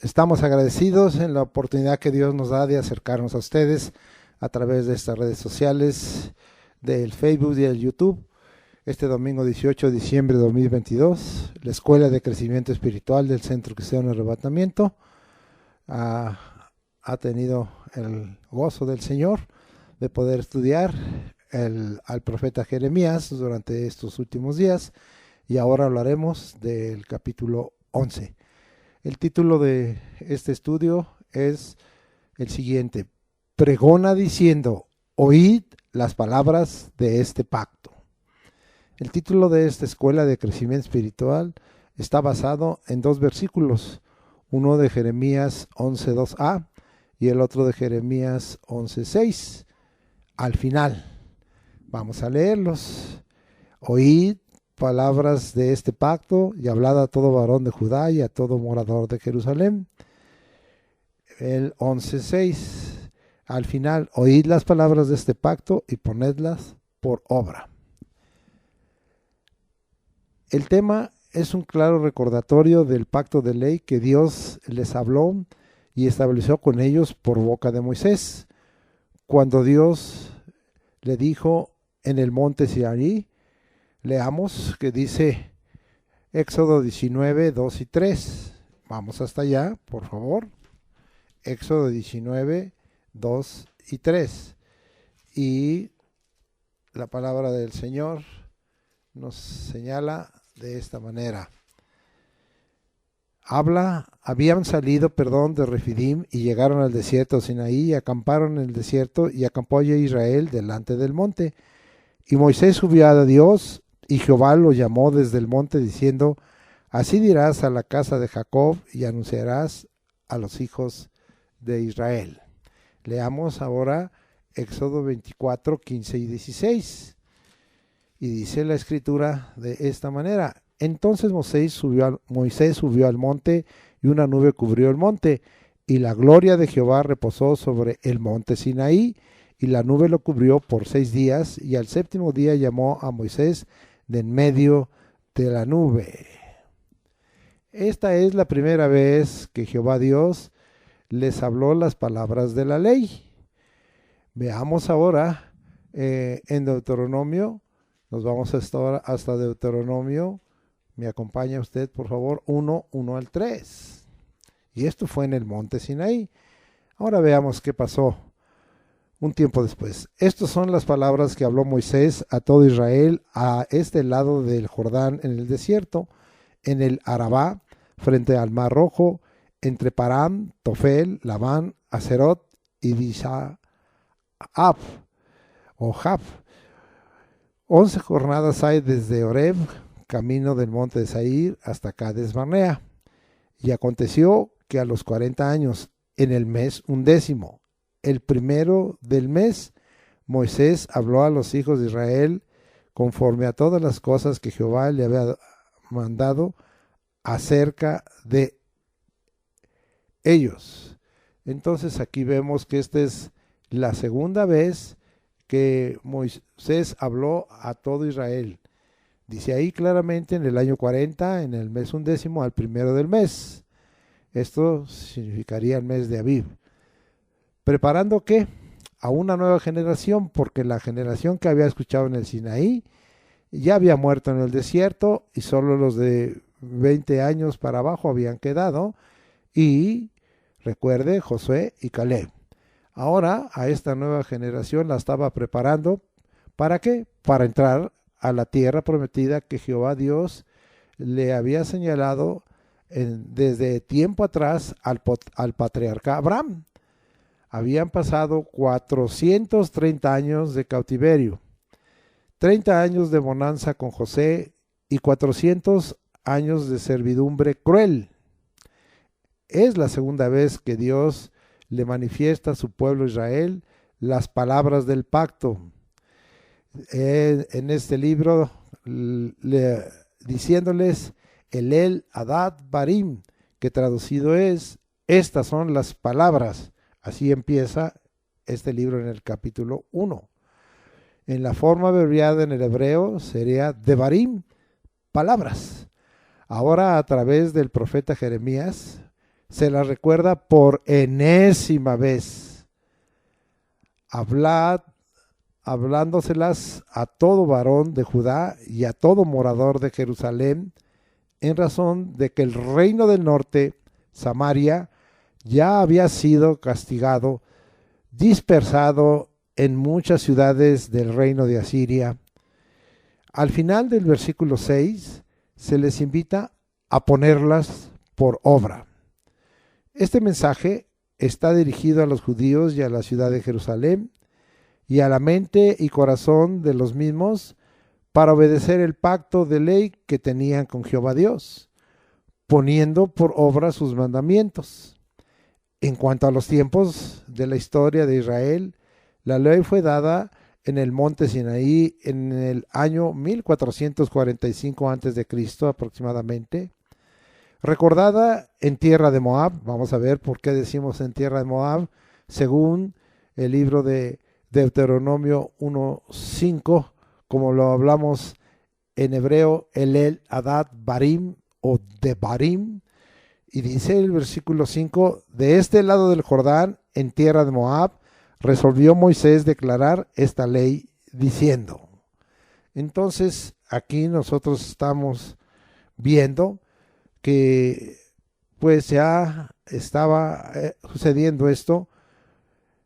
Estamos agradecidos en la oportunidad que Dios nos da de acercarnos a ustedes a través de estas redes sociales, del Facebook y el YouTube. Este domingo 18 de diciembre de 2022, la Escuela de Crecimiento Espiritual del Centro Cristiano de Arrebatamiento ha tenido el gozo del Señor de poder estudiar al profeta Jeremías durante estos últimos días, y ahora hablaremos del capítulo 11. El título de este estudio es el siguiente: pregona diciendo, oíd las palabras de este pacto. El título de esta escuela de crecimiento espiritual está basado en dos versículos, uno de Jeremías 11.2a y el otro de Jeremías 11.6. Al final, vamos a leerlos. Oíd palabras de este pacto y hablad a todo varón de Judá y a todo morador de Jerusalén. El 11.6. Al final, oíd las palabras de este pacto y ponedlas por obra. El tema es un claro recordatorio del pacto de ley que Dios les habló y estableció con ellos por boca de Moisés, cuando Dios le dijo en el monte Sinaí. Leamos que dice Éxodo 19, 2 y 3. Vamos hasta allá, por favor. Éxodo 19, 2 y 3. Y la palabra del Señor nos señala de esta manera. Habían salido, de Refidim y llegaron al desierto de Sinaí y acamparon en el desierto, y acampó allí Israel delante del monte. Y Moisés subió a Dios, y Jehová lo llamó desde el monte diciendo, así dirás a la casa de Jacob y anunciarás a los hijos de Israel. Leamos ahora Éxodo 24, 15 y 16. Y dice la escritura de esta manera: entonces Moisés subió al monte, y una nube cubrió el monte, y la gloria de Jehová reposó sobre el monte Sinaí, y la nube lo cubrió por 6 días, y al séptimo día llamó a Moisés de en medio de la nube. Esta es la primera vez que Jehová Dios les habló las palabras de la ley. Veamos ahora en Deuteronomio. Nos vamos hasta Deuteronomio. Me acompaña usted, por favor, 1 al 3. Y esto fue en el monte Sinaí. Ahora veamos qué pasó un tiempo después. Estas son las palabras que habló Moisés a todo Israel a este lado del Jordán en el desierto, en el Arabá, frente al Mar Rojo, entre Param, Tofel, Labán, Acerot y Dishaab o Jab. 11 jornadas hay desde Horeb, camino del monte de Sair, hasta Cades Barnea. Y aconteció que a los 40 años, en el mes 11, el primero del mes, Moisés habló a los hijos de Israel conforme a todas las cosas que Jehová le había mandado acerca de ellos. Entonces aquí vemos que esta es la segunda vez que Moisés habló a todo Israel. Dice ahí claramente en el año 40, en el mes 11, al primero del mes. Esto significaría el mes de Abib. ¿Preparando qué? A una nueva generación, porque la generación que había escuchado en el Sinaí ya había muerto en el desierto, y solo los de 20 años para abajo habían quedado, y recuerde, Josué y Caleb. Ahora a esta nueva generación la estaba preparando. ¿Para qué? Para entrar a la tierra prometida que Jehová Dios le había señalado desde tiempo atrás al patriarca Abraham. Habían pasado 430 años de cautiverio, 30 años de bonanza con José y 400 años de servidumbre cruel. Es la segunda vez que Dios le manifiesta a su pueblo Israel las palabras del pacto. En este libro, diciéndoles el Adad Barim, que traducido es, estas son las palabras. Así empieza este libro en el capítulo 1. En la forma abreviada en el hebreo sería Devarim, palabras. Ahora a través del profeta Jeremías se las recuerda por enésima vez, hablándoselas a todo varón de Judá y a todo morador de Jerusalén, en razón de que el reino del norte, Samaria, ya había sido castigado, dispersado en muchas ciudades del reino de Asiria. Al final del versículo 6 se les invita a ponerlas por obra. Este mensaje está dirigido a los judíos y a la ciudad de Jerusalén y a la mente y corazón de los mismos para obedecer el pacto de ley que tenían con Jehová Dios, poniendo por obra sus mandamientos. En cuanto a los tiempos de la historia de Israel, la ley fue dada en el monte Sinaí en el año 1445 a.C. aproximadamente, recordada en tierra de Moab. Vamos a ver por qué decimos en tierra de Moab, según el libro de Deuteronomio 1:5, como lo hablamos en hebreo, Elel, Hadad, Barim o Debarim. Y dice el versículo 5, de este lado del Jordán, en tierra de Moab, resolvió Moisés declarar esta ley diciendo. Entonces, aquí nosotros estamos viendo que pues ya estaba sucediendo esto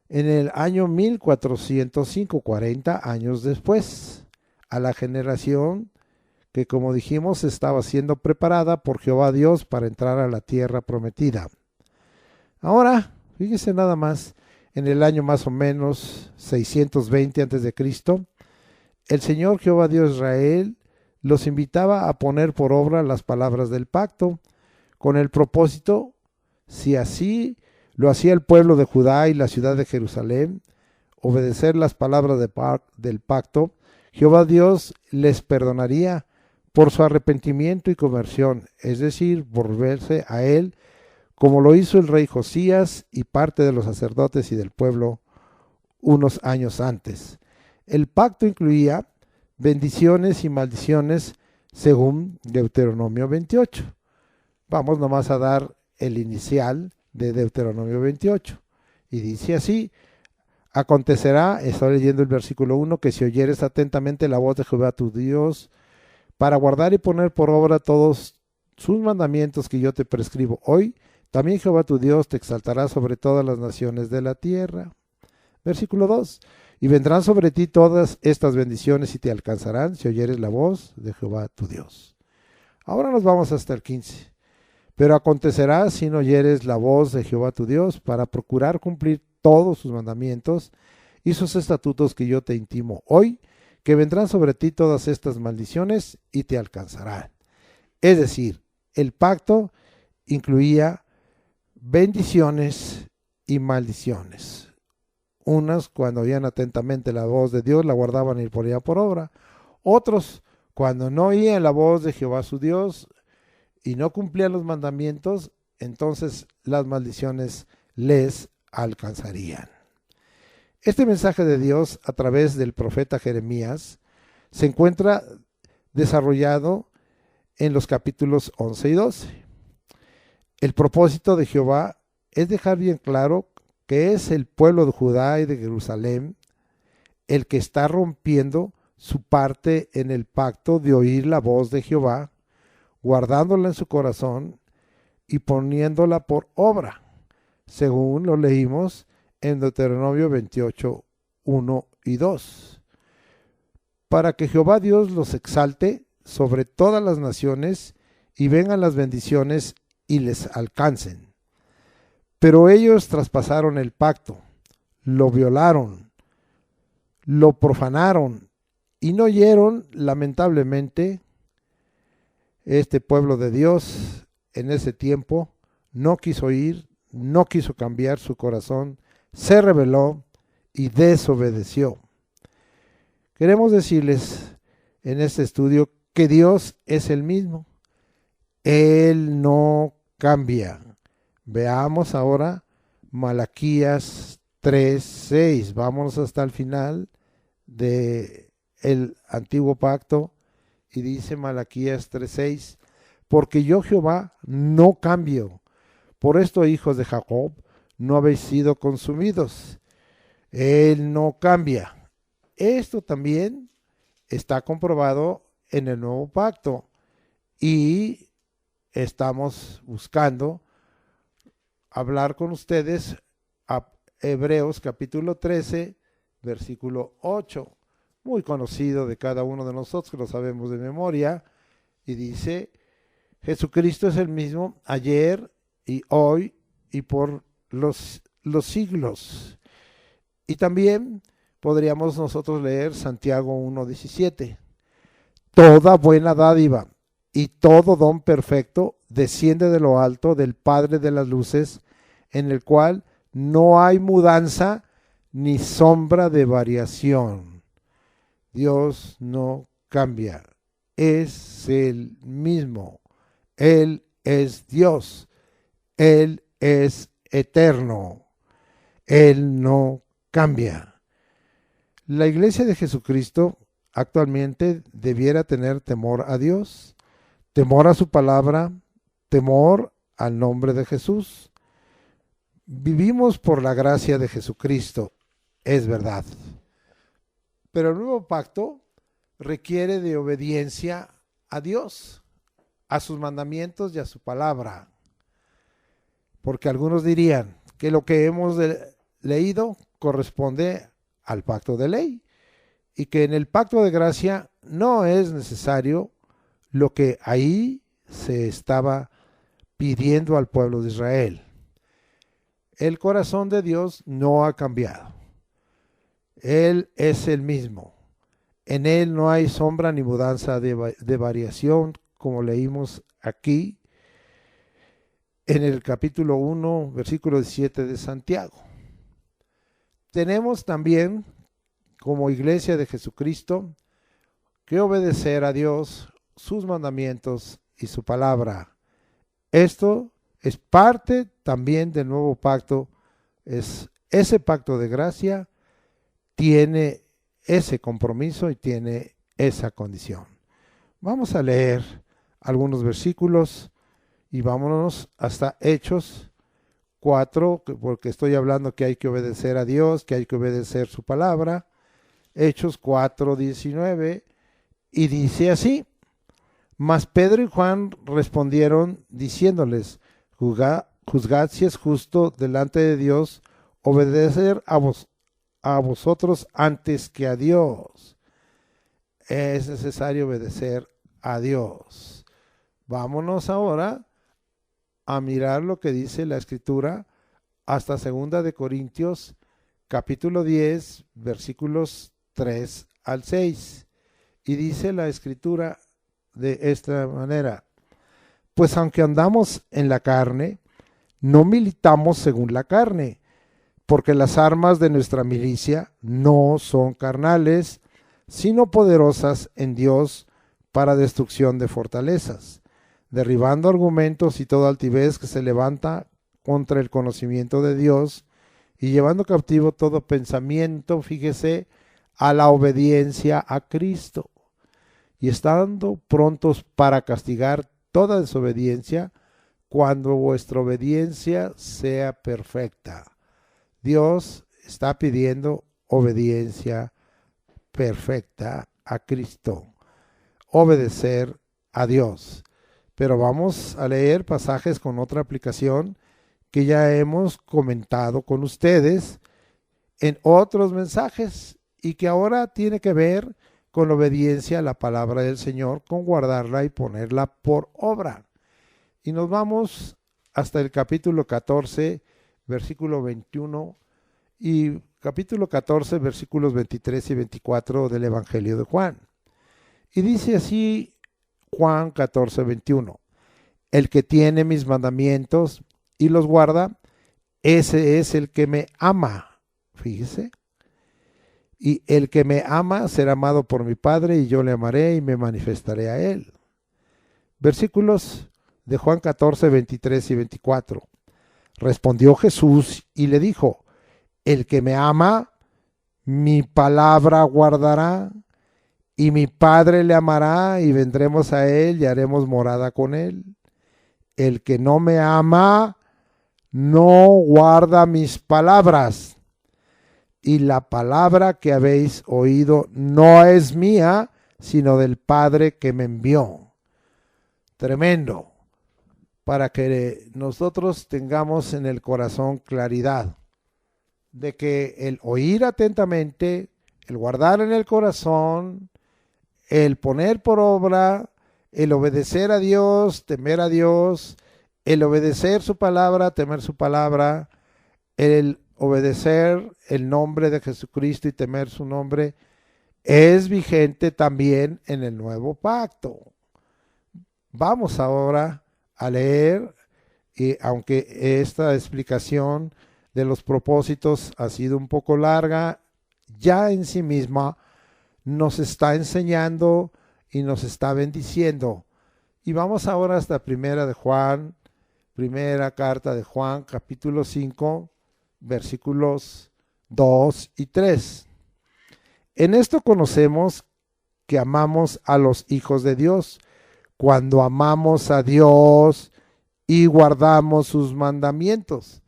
en el año 1405, 40 años después, a la generación que, como dijimos, estaba siendo preparada por Jehová Dios para entrar a la tierra prometida. Ahora, fíjese nada más, en el año más o menos 620 a.C., el Señor Jehová Dios Israel los invitaba a poner por obra las palabras del pacto, con el propósito, si así lo hacía el pueblo de Judá y la ciudad de Jerusalén, obedecer las palabras del pacto, Jehová Dios les perdonaría por su arrepentimiento y conversión, es decir, volverse a él, como lo hizo el rey Josías y parte de los sacerdotes y del pueblo unos años antes. El pacto incluía bendiciones y maldiciones según Deuteronomio 28. Vamos nomás a dar el inicial de Deuteronomio 28. Y dice así: acontecerá, estoy leyendo el versículo 1, que si oyeres atentamente la voz de Jehová tu Dios, para guardar y poner por obra todos sus mandamientos que yo te prescribo hoy, también Jehová tu Dios te exaltará sobre todas las naciones de la tierra. Versículo 2. Y vendrán sobre ti todas estas bendiciones y te alcanzarán si oyeres la voz de Jehová tu Dios. Ahora nos vamos hasta el 15. Pero acontecerá si no oyeres la voz de Jehová tu Dios para procurar cumplir todos sus mandamientos y sus estatutos que yo te intimo hoy, que vendrán sobre ti todas estas maldiciones y te alcanzarán. Es decir, el pacto incluía bendiciones y maldiciones. Unas, cuando oían atentamente la voz de Dios, la guardaban y ponían por obra. Otros, cuando no oían la voz de Jehová su Dios y no cumplían los mandamientos, entonces las maldiciones les alcanzarían. Este mensaje de Dios a través del profeta Jeremías se encuentra desarrollado en los capítulos 11 y 12. El propósito de Jehová es dejar bien claro que es el pueblo de Judá y de Jerusalén el que está rompiendo su parte en el pacto de oír la voz de Jehová, guardándola en su corazón y poniéndola por obra, según lo leímos en Deuteronomio 28, 1 y 2. Para que Jehová Dios los exalte sobre todas las naciones y vengan las bendiciones y les alcancen. Pero ellos traspasaron el pacto, lo violaron, lo profanaron y no oyeron, lamentablemente. Este pueblo de Dios en ese tiempo no quiso oír, no quiso cambiar su corazón, se rebeló y desobedeció. Queremos decirles en este estudio que Dios es el mismo. Él no cambia. Veamos ahora Malaquías 3:6. Vámonos hasta el final del antiguo pacto y dice Malaquías 3:6: porque yo Jehová no cambio, Por esto, hijos de Jacob, no habéis sido consumidos. Él no cambia. Esto también está comprobado en el nuevo pacto y estamos buscando hablar con ustedes a Hebreos capítulo 13, versículo 8, muy conocido de cada uno de nosotros, que lo sabemos de memoria, y dice: Jesucristo es el mismo ayer y hoy y por los siglos. Y también podríamos nosotros leer Santiago 1:17. Toda buena dádiva y todo don perfecto desciende de lo alto del Padre de las luces, en el cual no hay mudanza ni sombra de variación. Dios no cambia, es el mismo. Él es Dios, Él es eterno, Él no cambia. La Iglesia de Jesucristo actualmente debiera tener temor a Dios, temor a su palabra, temor al nombre de Jesús. Vivimos por la gracia de Jesucristo, es verdad. Pero el nuevo pacto requiere de obediencia a Dios, a sus mandamientos y a su palabra. Porque algunos dirían que lo que hemos leído corresponde al pacto de ley y que en el pacto de gracia no es necesario lo que ahí se estaba pidiendo al pueblo de Israel. El corazón de Dios no ha cambiado. Él es el mismo. En Él no hay sombra ni mudanza de variación, como leímos aquí en el capítulo 1, versículo 17 de Santiago. Tenemos también, como Iglesia de Jesucristo, que obedecer a Dios, sus mandamientos y su palabra. Esto es parte también del nuevo pacto. Ese pacto de gracia tiene ese compromiso y tiene esa condición. Vamos a leer algunos versículos y vámonos hasta Hechos 4, porque estoy hablando que hay que obedecer a Dios, que hay que obedecer su palabra. Hechos 4:19, y dice así: Mas Pedro y Juan respondieron diciéndoles: juzgad si es justo delante de Dios obedecer a vosotros antes que a Dios. Es necesario obedecer a Dios. Vámonos ahora a mirar lo que dice la Escritura hasta 2 de Corintios capítulo 10 versículos 3 al 6. Y dice la Escritura de esta manera: Pues aunque andamos en la carne, no militamos según la carne, porque las armas de nuestra milicia no son carnales, sino poderosas en Dios para destrucción de fortalezas, derribando argumentos y toda altivez que se levanta contra el conocimiento de Dios, y llevando cautivo todo pensamiento, fíjese, a la obediencia a Cristo, y estando prontos para castigar toda desobediencia cuando vuestra obediencia sea perfecta. Dios está pidiendo obediencia perfecta a Cristo, obedecer a Dios. Pero vamos a leer pasajes con otra aplicación que ya hemos comentado con ustedes en otros mensajes y que ahora tiene que ver con la obediencia a la palabra del Señor, con guardarla y ponerla por obra. Y nos vamos hasta el capítulo 14, versículo 21 y capítulo 14, versículos 23 y 24 del Evangelio de Juan. Y dice así Juan 14, 21: El que tiene mis mandamientos y los guarda, ese es el que me ama. Fíjese. Y el que me ama será amado por mi Padre, y yo le amaré y me manifestaré a él. Versículos de Juan 14, 23 y 24. Respondió Jesús y le dijo: El que me ama, mi palabra guardará, y mi Padre le amará, y vendremos a él y haremos morada con él. El que no me ama, no guarda mis palabras, y la palabra que habéis oído no es mía, sino del Padre que me envió. Tremendo, para que nosotros tengamos en el corazón claridad de que el oír atentamente, el guardar en el corazón, el poner por obra, el obedecer a Dios, temer a Dios, el obedecer su palabra, temer su palabra, el obedecer el nombre de Jesucristo y temer su nombre, es vigente también en el nuevo pacto. Vamos ahora a leer, y aunque esta explicación de los propósitos ha sido un poco larga, ya en sí misma nos está enseñando y nos está bendiciendo. Y vamos ahora hasta primera carta de Juan, capítulo 5, versículos 2 y 3. En esto conocemos que amamos a los hijos de Dios, cuando amamos a Dios y guardamos sus mandamientos.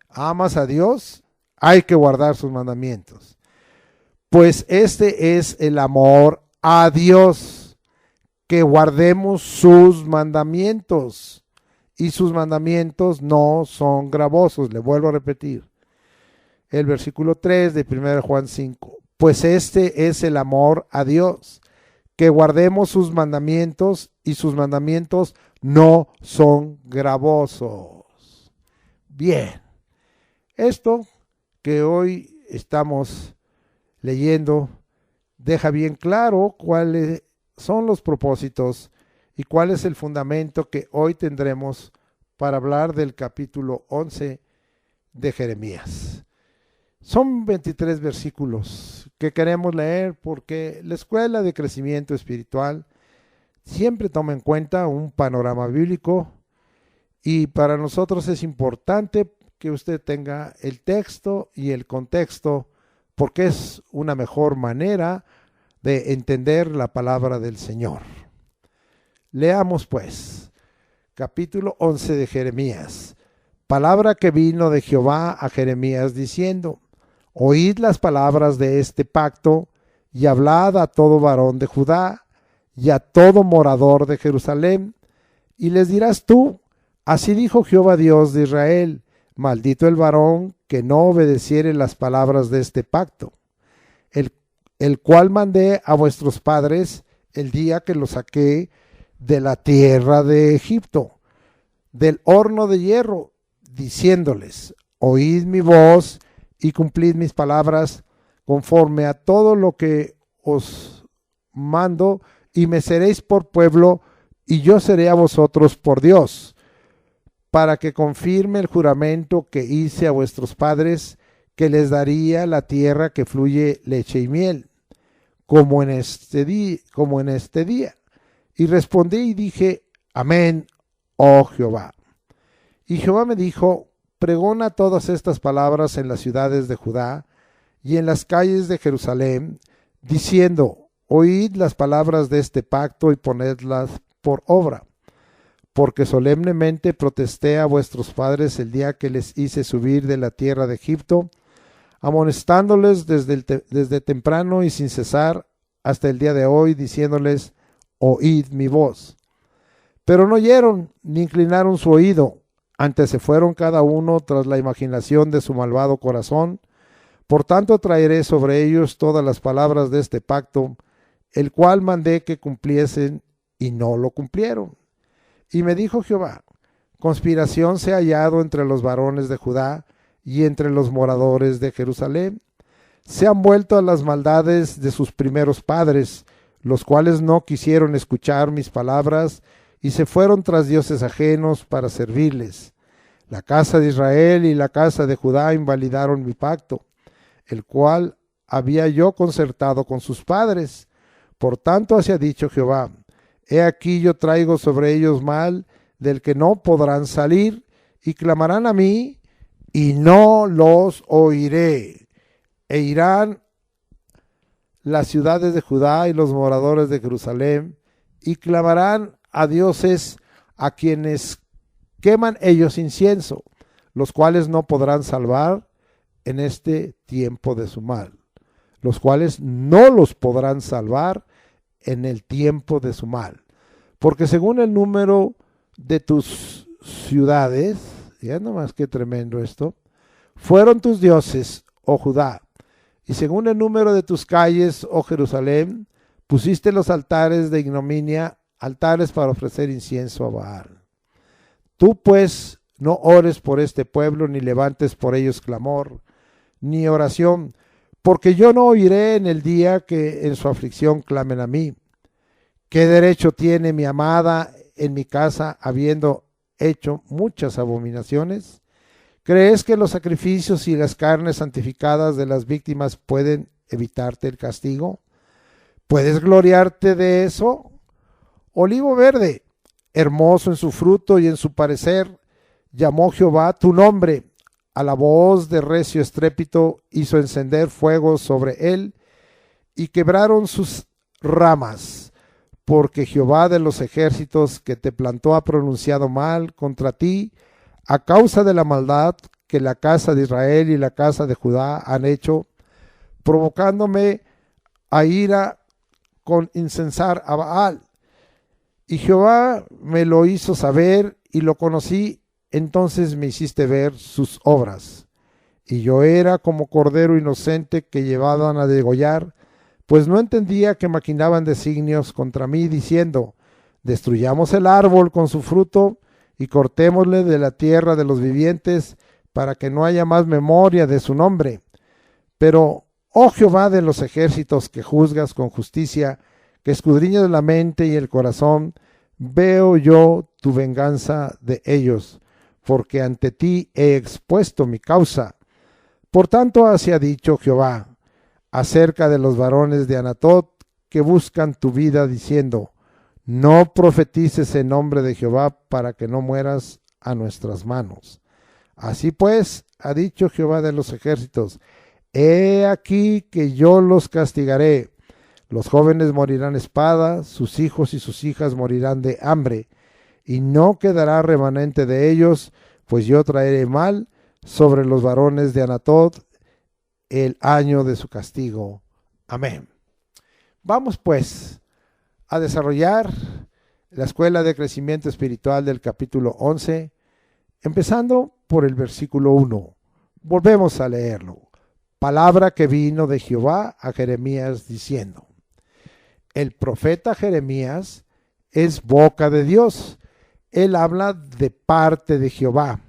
¿Amas a Dios? Hay que guardar sus mandamientos. Pues este es el amor a Dios, que guardemos sus mandamientos. Y sus mandamientos no son gravosos. Le vuelvo a repetir. El versículo 3 de 1 Juan 5. Pues este es el amor a Dios, que guardemos sus mandamientos, y sus mandamientos no son gravosos. Bien, esto que hoy estamos leyendo deja bien claro cuáles son los propósitos y cuál es el fundamento que hoy tendremos para hablar del capítulo 11 de Jeremías. Son 23 versículos que queremos leer porque la escuela de crecimiento espiritual siempre toma en cuenta un panorama bíblico, y para nosotros es importante que usted tenga el texto y el contexto, porque es una mejor manera de entender la palabra del Señor. Leamos pues, capítulo 11 de Jeremías. Palabra que vino de Jehová a Jeremías diciendo: oíd las palabras de este pacto, y hablad a todo varón de Judá, y a todo morador de Jerusalén, y les dirás tú: así dijo Jehová Dios de Israel, maldito el varón que no obedeciere las palabras de este pacto, el cual mandé a vuestros padres el día que los saqué de la tierra de Egipto, del horno de hierro, diciéndoles: oíd mi voz y cumplid mis palabras conforme a todo lo que os mando, y me seréis por pueblo, y yo seré a vosotros por Dios, para que confirme el juramento que hice a vuestros padres, que les daría la tierra que fluye leche y miel, como en este día. Y respondí y dije: amén, oh Jehová. Y Jehová me dijo: pregona todas estas palabras en las ciudades de Judá y en las calles de Jerusalén, diciendo: oíd las palabras de este pacto y ponedlas por obra, porque solemnemente protesté a vuestros padres el día que les hice subir de la tierra de Egipto, amonestándoles desde temprano y sin cesar hasta el día de hoy, diciéndoles: oíd mi voz. Pero no oyeron ni inclinaron su oído, antes se fueron cada uno tras la imaginación de su malvado corazón. Por tanto traeré sobre ellos todas las palabras de este pacto, el cual mandé que cumpliesen, y no lo cumplieron. Y me dijo Jehová: conspiración se ha hallado entre los varones de Judá y entre los moradores de Jerusalén. Se han vuelto a las maldades de sus primeros padres, los cuales no quisieron escuchar mis palabras, y se fueron tras dioses ajenos para servirles. La casa de Israel y la casa de Judá invalidaron mi pacto, el cual había yo concertado con sus padres. Por tanto, así ha dicho Jehová: he aquí yo traigo sobre ellos mal del que no podrán salir, y clamarán a mí, y no los oiré. E irán las ciudades de Judá y los moradores de Jerusalén, y clamarán a dioses a quienes queman ellos incienso, los cuales no podrán salvar en este tiempo de su mal, los cuales no los podrán salvar en el tiempo de su mal, porque según el número de tus ciudades, ya nomás qué tremendo esto, fueron tus dioses, oh Judá, y según el número de tus calles, oh Jerusalén, pusiste los altares de ignominia, altares para ofrecer incienso a Baal. Tú pues no ores por este pueblo, ni levantes por ellos clamor, ni oración, porque yo no oiré en el día que en su aflicción clamen a mí. ¿Qué derecho tiene mi amada en mi casa, habiendo hecho muchas abominaciones? ¿Crees que los sacrificios y las carnes santificadas de las víctimas pueden evitarte el castigo? ¿Puedes gloriarte de eso? Olivo verde, hermoso en su fruto y en su parecer, llamó Jehová tu nombre. A la voz de recio estrépito hizo encender fuego sobre él y quebraron sus ramas, porque Jehová de los ejércitos que te plantó ha pronunciado mal contra ti a causa de la maldad que la casa de Israel y la casa de Judá han hecho, provocándome a ira con incensar a Baal. Y Jehová me lo hizo saber y lo conocí. Entonces me hiciste ver sus obras. Y yo era como cordero inocente que llevaban a degollar, pues no entendía que maquinaban designios contra mí, diciendo, destruyamos el árbol con su fruto y cortémosle de la tierra de los vivientes, para que no haya más memoria de su nombre. Pero, oh Jehová de los ejércitos, que juzgas con justicia, que escudriñas la mente y el corazón, veo yo tu venganza de ellos, porque ante ti he expuesto mi causa. Por tanto, así ha dicho Jehová, acerca de los varones de Anatot, que buscan tu vida, diciendo, no profetices en nombre de Jehová, para que no mueras a nuestras manos. Así pues, ha dicho Jehová de los ejércitos, he aquí que yo los castigaré. Los jóvenes morirán espada, sus hijos y sus hijas morirán de hambre, y no quedará remanente de ellos, pues yo traeré mal sobre los varones de Anatot el año de su castigo. Amén. Vamos pues a desarrollar la escuela de crecimiento espiritual del capítulo 11, empezando por el versículo 1. Volvemos a leerlo. Palabra que vino de Jehová a Jeremías diciendo. El profeta Jeremías es boca de Dios. Él habla de parte de Jehová.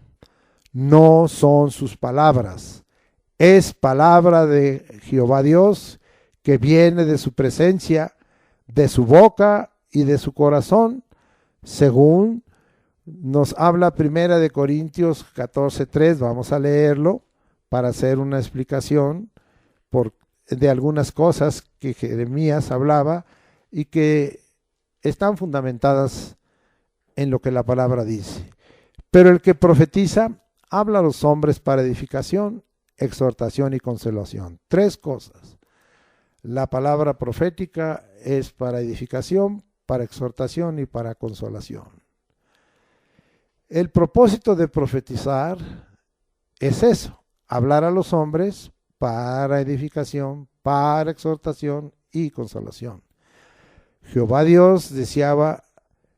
No son sus palabras. Es palabra de Jehová Dios que viene de su presencia, de su boca y de su corazón, según nos habla Primera de Corintios 14:3. Vamos a leerlo para hacer una explicación de algunas cosas que Jeremías hablaba y que están fundamentadas en lo que la palabra dice. Pero el que profetiza habla a los hombres para edificación, exhortación y consolación. Tres cosas. La palabra profética es para edificación, para exhortación y para consolación. El propósito de profetizar es eso, hablar a los hombres para edificación, para exhortación y consolación. Jehová Dios deseaba,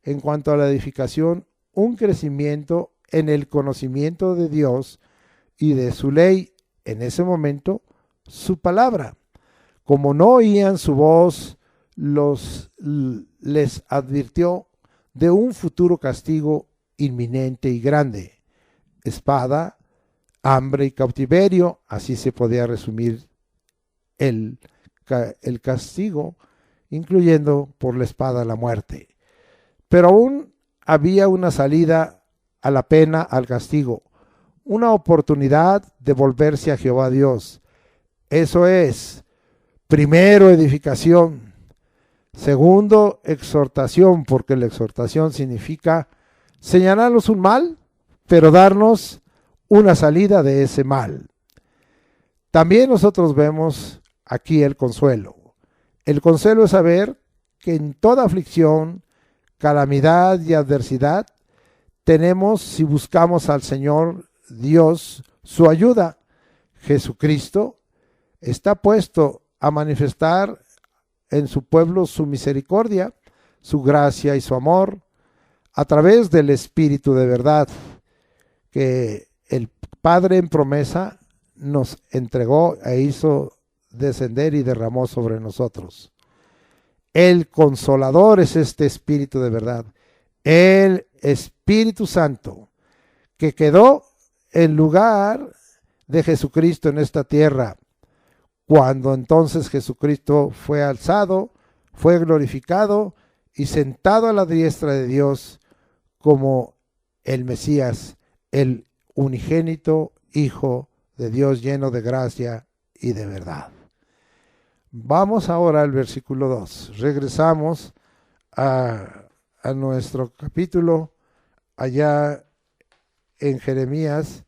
en cuanto a la edificación, un crecimiento en el conocimiento de Dios y de su ley, en ese momento, su palabra. Como no oían su voz, les advirtió de un futuro castigo inminente y grande. Espada, hambre y cautiverio, así se podía resumir el castigo, incluyendo por la espada la muerte. Pero aún había una salida a la pena, al castigo, una oportunidad de volverse a Jehová Dios. Eso es, primero, edificación. Segundo, exhortación, porque la exhortación significa señalarnos un mal, pero darnos una salida de ese mal. También nosotros vemos aquí el consuelo. El consuelo es saber que en toda aflicción, calamidad y adversidad tenemos, si buscamos al Señor Dios su ayuda. Jesucristo está puesto a manifestar en su pueblo su misericordia, su gracia y su amor a través del Espíritu de verdad que el Padre en promesa nos entregó e hizo descender y derramó sobre nosotros. El Consolador es este Espíritu de verdad, el Espíritu Santo que quedó en lugar de Jesucristo en esta tierra. Cuando entonces Jesucristo fue alzado, fue glorificado y sentado a la diestra de Dios como el Mesías, el unigénito Hijo de Dios lleno de gracia y de verdad. Vamos ahora al versículo 2. Regresamos a nuestro capítulo allá en Jeremías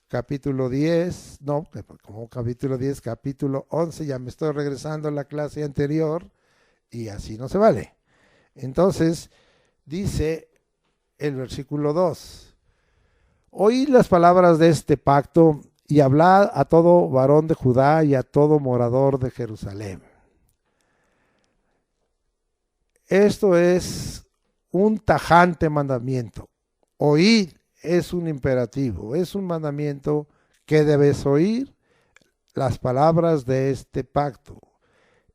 capítulo 10, no, como capítulo 10, capítulo 11, ya me estoy regresando a la clase anterior y así no se vale. Entonces, dice el versículo 2, oíd las palabras de este pacto y hablad a todo varón de Judá y a todo morador de Jerusalén. Esto es un tajante mandamiento. Oíd es un imperativo, es un mandamiento que debes oír las palabras de este pacto.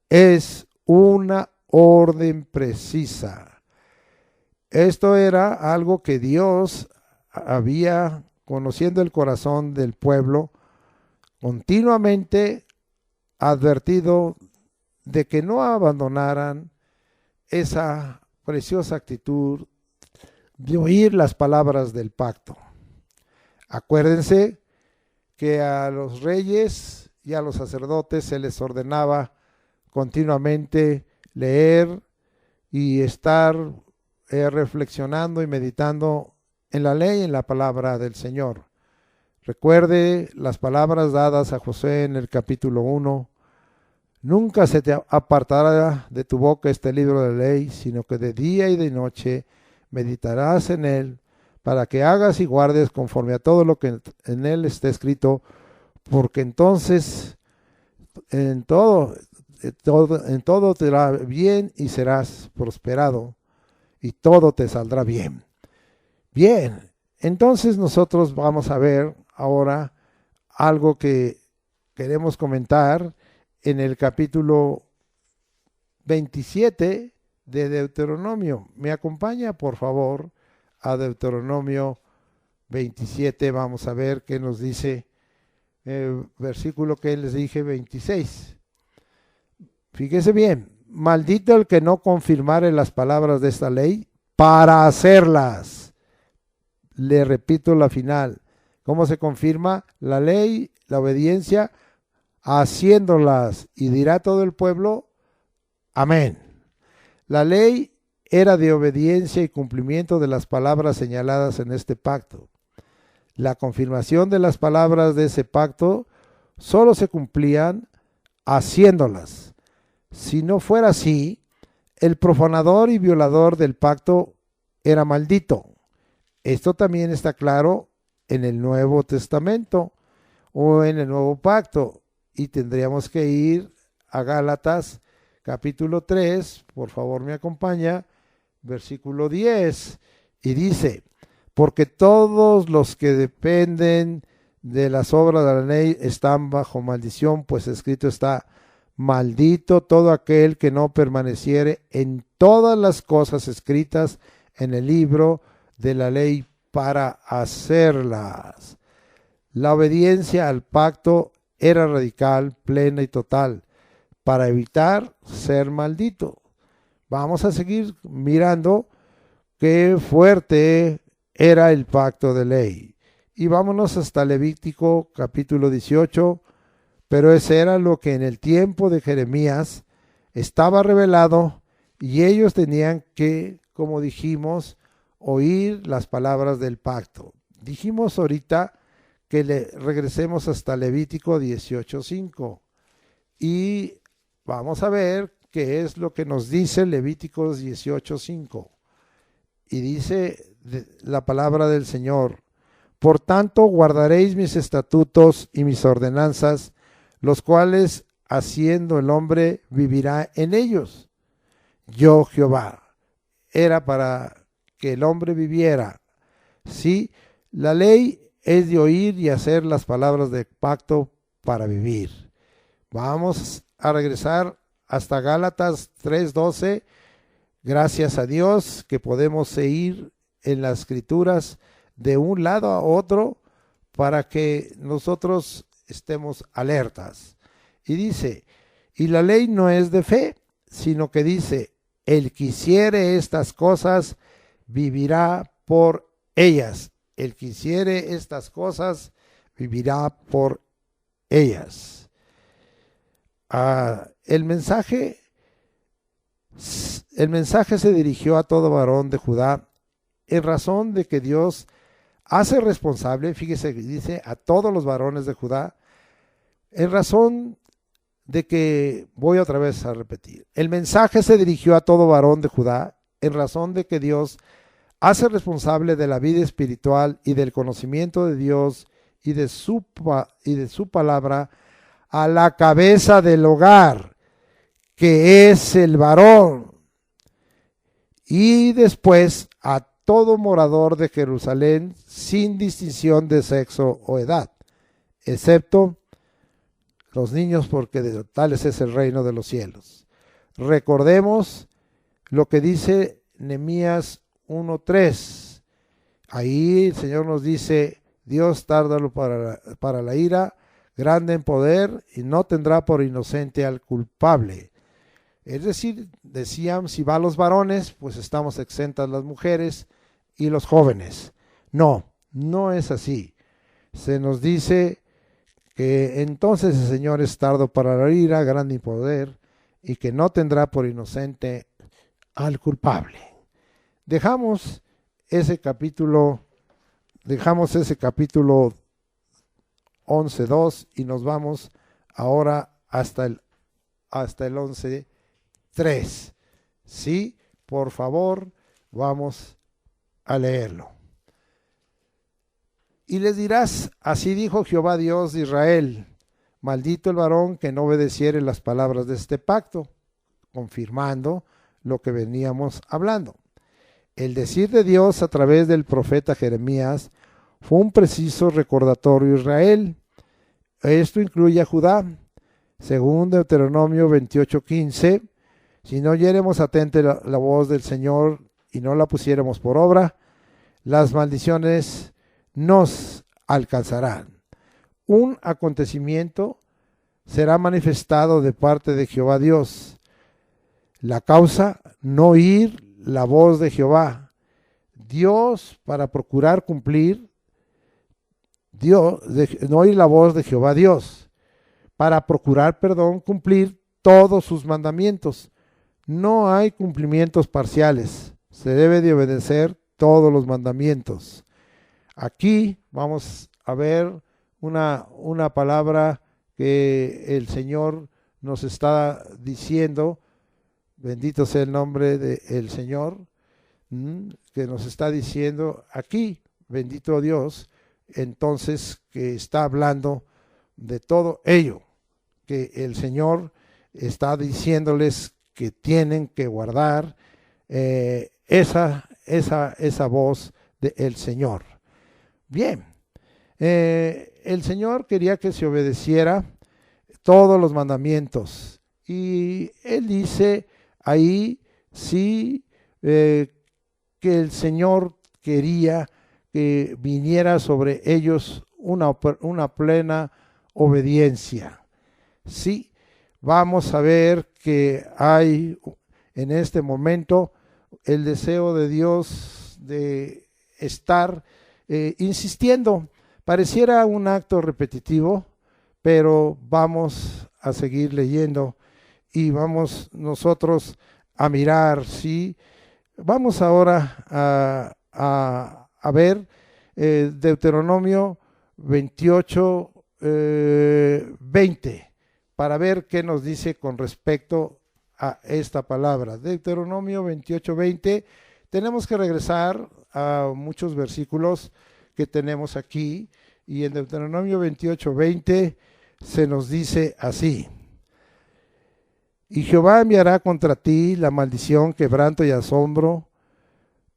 Es una orden precisa. Esto era algo que Dios había, conociendo el corazón del pueblo, continuamente advertido de que no abandonaran esa preciosa actitud de oír las palabras del pacto. Acuérdense que a los reyes y a los sacerdotes se les ordenaba continuamente leer y estar reflexionando y meditando en la ley y en la palabra del Señor. Recuerde las palabras dadas a Josué en el capítulo 1. Nunca se te apartará de tu boca este libro de ley, sino que de día y de noche meditarás en él, para que hagas y guardes conforme a todo lo que en él está escrito, porque entonces en todo te irá bien y serás prosperado, y todo te saldrá bien. Bien, entonces nosotros vamos a ver ahora algo que queremos comentar en el capítulo 27 de Deuteronomio. ¿Me acompaña, por favor, a Deuteronomio 27? Vamos a ver qué nos dice el versículo que les dije, 26. Fíjese bien, maldito el que no confirmare las palabras de esta ley para hacerlas. Le repito la final. ¿Cómo se confirma la ley, la obediencia? Haciéndolas. Y dirá todo el pueblo, amén. La ley era de obediencia y cumplimiento de las palabras señaladas en este pacto. La confirmación de las palabras de ese pacto solo se cumplían haciéndolas. Si no fuera así, el profanador y violador del pacto era maldito. Esto también está claro en el Nuevo Testamento o en el Nuevo Pacto. Y tendríamos que ir a Gálatas capítulo 3, por favor me acompaña, versículo 10, y dice, porque todos los que dependen de las obras de la ley están bajo maldición, pues escrito está, maldito todo aquel que no permaneciere en todas las cosas escritas en el libro de la ley para hacerlas. La obediencia al pacto era radical, plena y total, para evitar ser maldito. Vamos a seguir mirando qué fuerte era el pacto de ley. Y vámonos hasta Levítico capítulo 18, pero ese era lo que en el tiempo de Jeremías estaba revelado y ellos tenían que, como dijimos, oír las palabras del pacto. Dijimos ahorita que regresemos hasta Levítico 18:5 y vamos a ver qué es lo que nos dice Levíticos 18:5. Y dice la palabra del Señor, Por tanto, guardaréis mis estatutos y mis ordenanzas, los cuales haciendo el hombre vivirá en ellos. Yo, Jehová. Era para que el hombre viviera. Sí, la ley es de oír y hacer las palabras del pacto para vivir. Vamos a regresar hasta Gálatas 3:12. Gracias a Dios que podemos seguir en las escrituras de un lado a otro para que nosotros estemos alertas. Y dice, y la ley no es de fe, sino que dice, el que hiciere estas cosas vivirá por ellas. El que hiciere estas cosas vivirá por ellas. El mensaje se dirigió a todo varón de Judá en razón de que Dios hace responsable, fíjese, dice a todos los varones de Judá, en razón de que, voy otra vez a repetir, el mensaje se dirigió a todo varón de Judá en razón de que Dios hace responsable de la vida espiritual y del conocimiento de Dios y de su palabra a la cabeza del hogar, que es el varón, y después a todo morador de Jerusalén sin distinción de sexo o edad, excepto los niños, porque de tales es el reino de los cielos. Recordemos lo que dice Nehemías 1:3. Ahí el Señor nos dice, Dios tárdalo para la ira, grande en poder, y no tendrá por inocente al culpable. Es decir, decían, si va a los varones, pues estamos exentas las mujeres y los jóvenes. No, no es así. Se nos dice que entonces el Señor es tardo para la ira, grande en poder, y que no tendrá por inocente al culpable. Dejamos ese capítulo 11:2 y nos vamos ahora hasta el 11:3. Sí, por favor, vamos a leerlo. Y les dirás, así dijo Jehová Dios de Israel, maldito el varón que no obedeciere las palabras de este pacto, confirmando lo que veníamos hablando. El decir de Dios a través del profeta Jeremías fue un preciso recordatorio a Israel. Esto incluye a Judá. Según Deuteronomio 28:15, si no oyéremos atente la voz del Señor y no la pusiéramos por obra, las maldiciones nos alcanzarán. Un acontecimiento será manifestado de parte de Jehová Dios. La causa, no oír la voz de Jehová. Dios, para procurar cumplir, no oír la voz de Jehová Dios, para procurar, cumplir todos sus mandamientos. No hay cumplimientos parciales, se debe de obedecer todos los mandamientos. Aquí vamos a ver una palabra que el Señor nos está diciendo, bendito sea el nombre del Señor, que nos está diciendo aquí, bendito Dios, entonces que está hablando de todo ello, que el Señor está diciéndoles que tienen que guardar esa voz del Señor. Bien, el Señor quería que se obedeciera todos los mandamientos y Él dice ahí sí que el Señor quería que viniera sobre ellos una plena obediencia. Sí, vamos a ver que hay en este momento el deseo de Dios de estar insistiendo. Pareciera un acto repetitivo, pero vamos a seguir leyendo y vamos nosotros a mirar, ¿sí? Vamos ahora a ver Deuteronomio 28:20 para ver qué nos dice con respecto a esta palabra. Deuteronomio 28:20. Tenemos que regresar a muchos versículos que tenemos aquí. Y en Deuteronomio 28:20 se nos dice así: y Jehová enviará contra ti la maldición, quebranto y asombro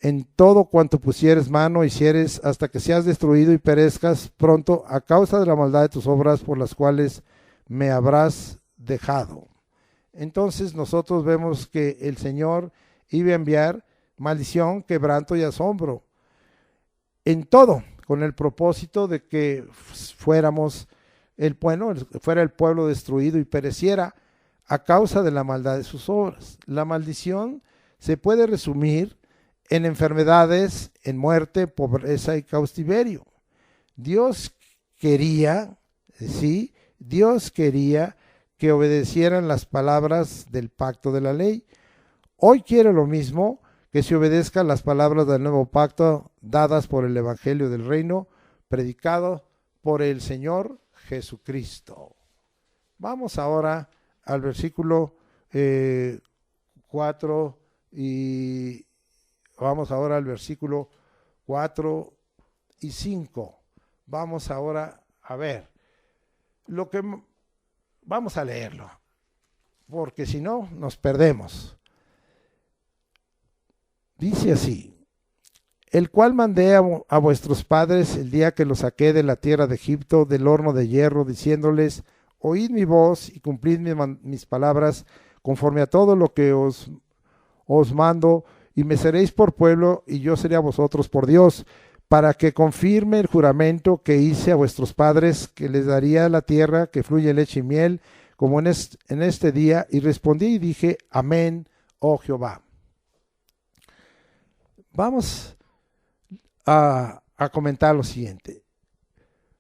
en todo cuanto pusieres mano hicieres, hasta que seas destruido y perezcas pronto a causa de la maldad de tus obras por las cuales me habrás dejado. Entonces nosotros vemos que el Señor iba a enviar maldición, quebranto y asombro en todo, con el propósito de que fuéramos fuera el pueblo destruido y pereciera a causa de la maldad de sus obras. La maldición se puede resumir en enfermedades, en muerte, pobreza y cautiverio. Dios quería, ¿sí? Dios quería que obedecieran las palabras del pacto de la ley. Hoy quiere lo mismo, que se obedezcan las palabras del nuevo pacto dadas por el Evangelio del Reino, predicado por el Señor Jesucristo. Vamos ahora al versículo 4 y vamos ahora al versículo 4 y 5. Vamos ahora a ver vamos a leerlo, porque si no nos perdemos. Dice así: el cual mandé a vuestros padres el día que los saqué de la tierra de Egipto, del horno de hierro, diciéndoles: oíd mi voz y cumplid mis palabras, conforme a todo lo que os mando, y me seréis por pueblo, y yo seré a vosotros por Dios, para que confirme el juramento que hice a vuestros padres, que les daría la tierra que fluye leche y miel, como en este día. Y respondí y dije: amén, oh Jehová. Vamos a comentar lo siguiente: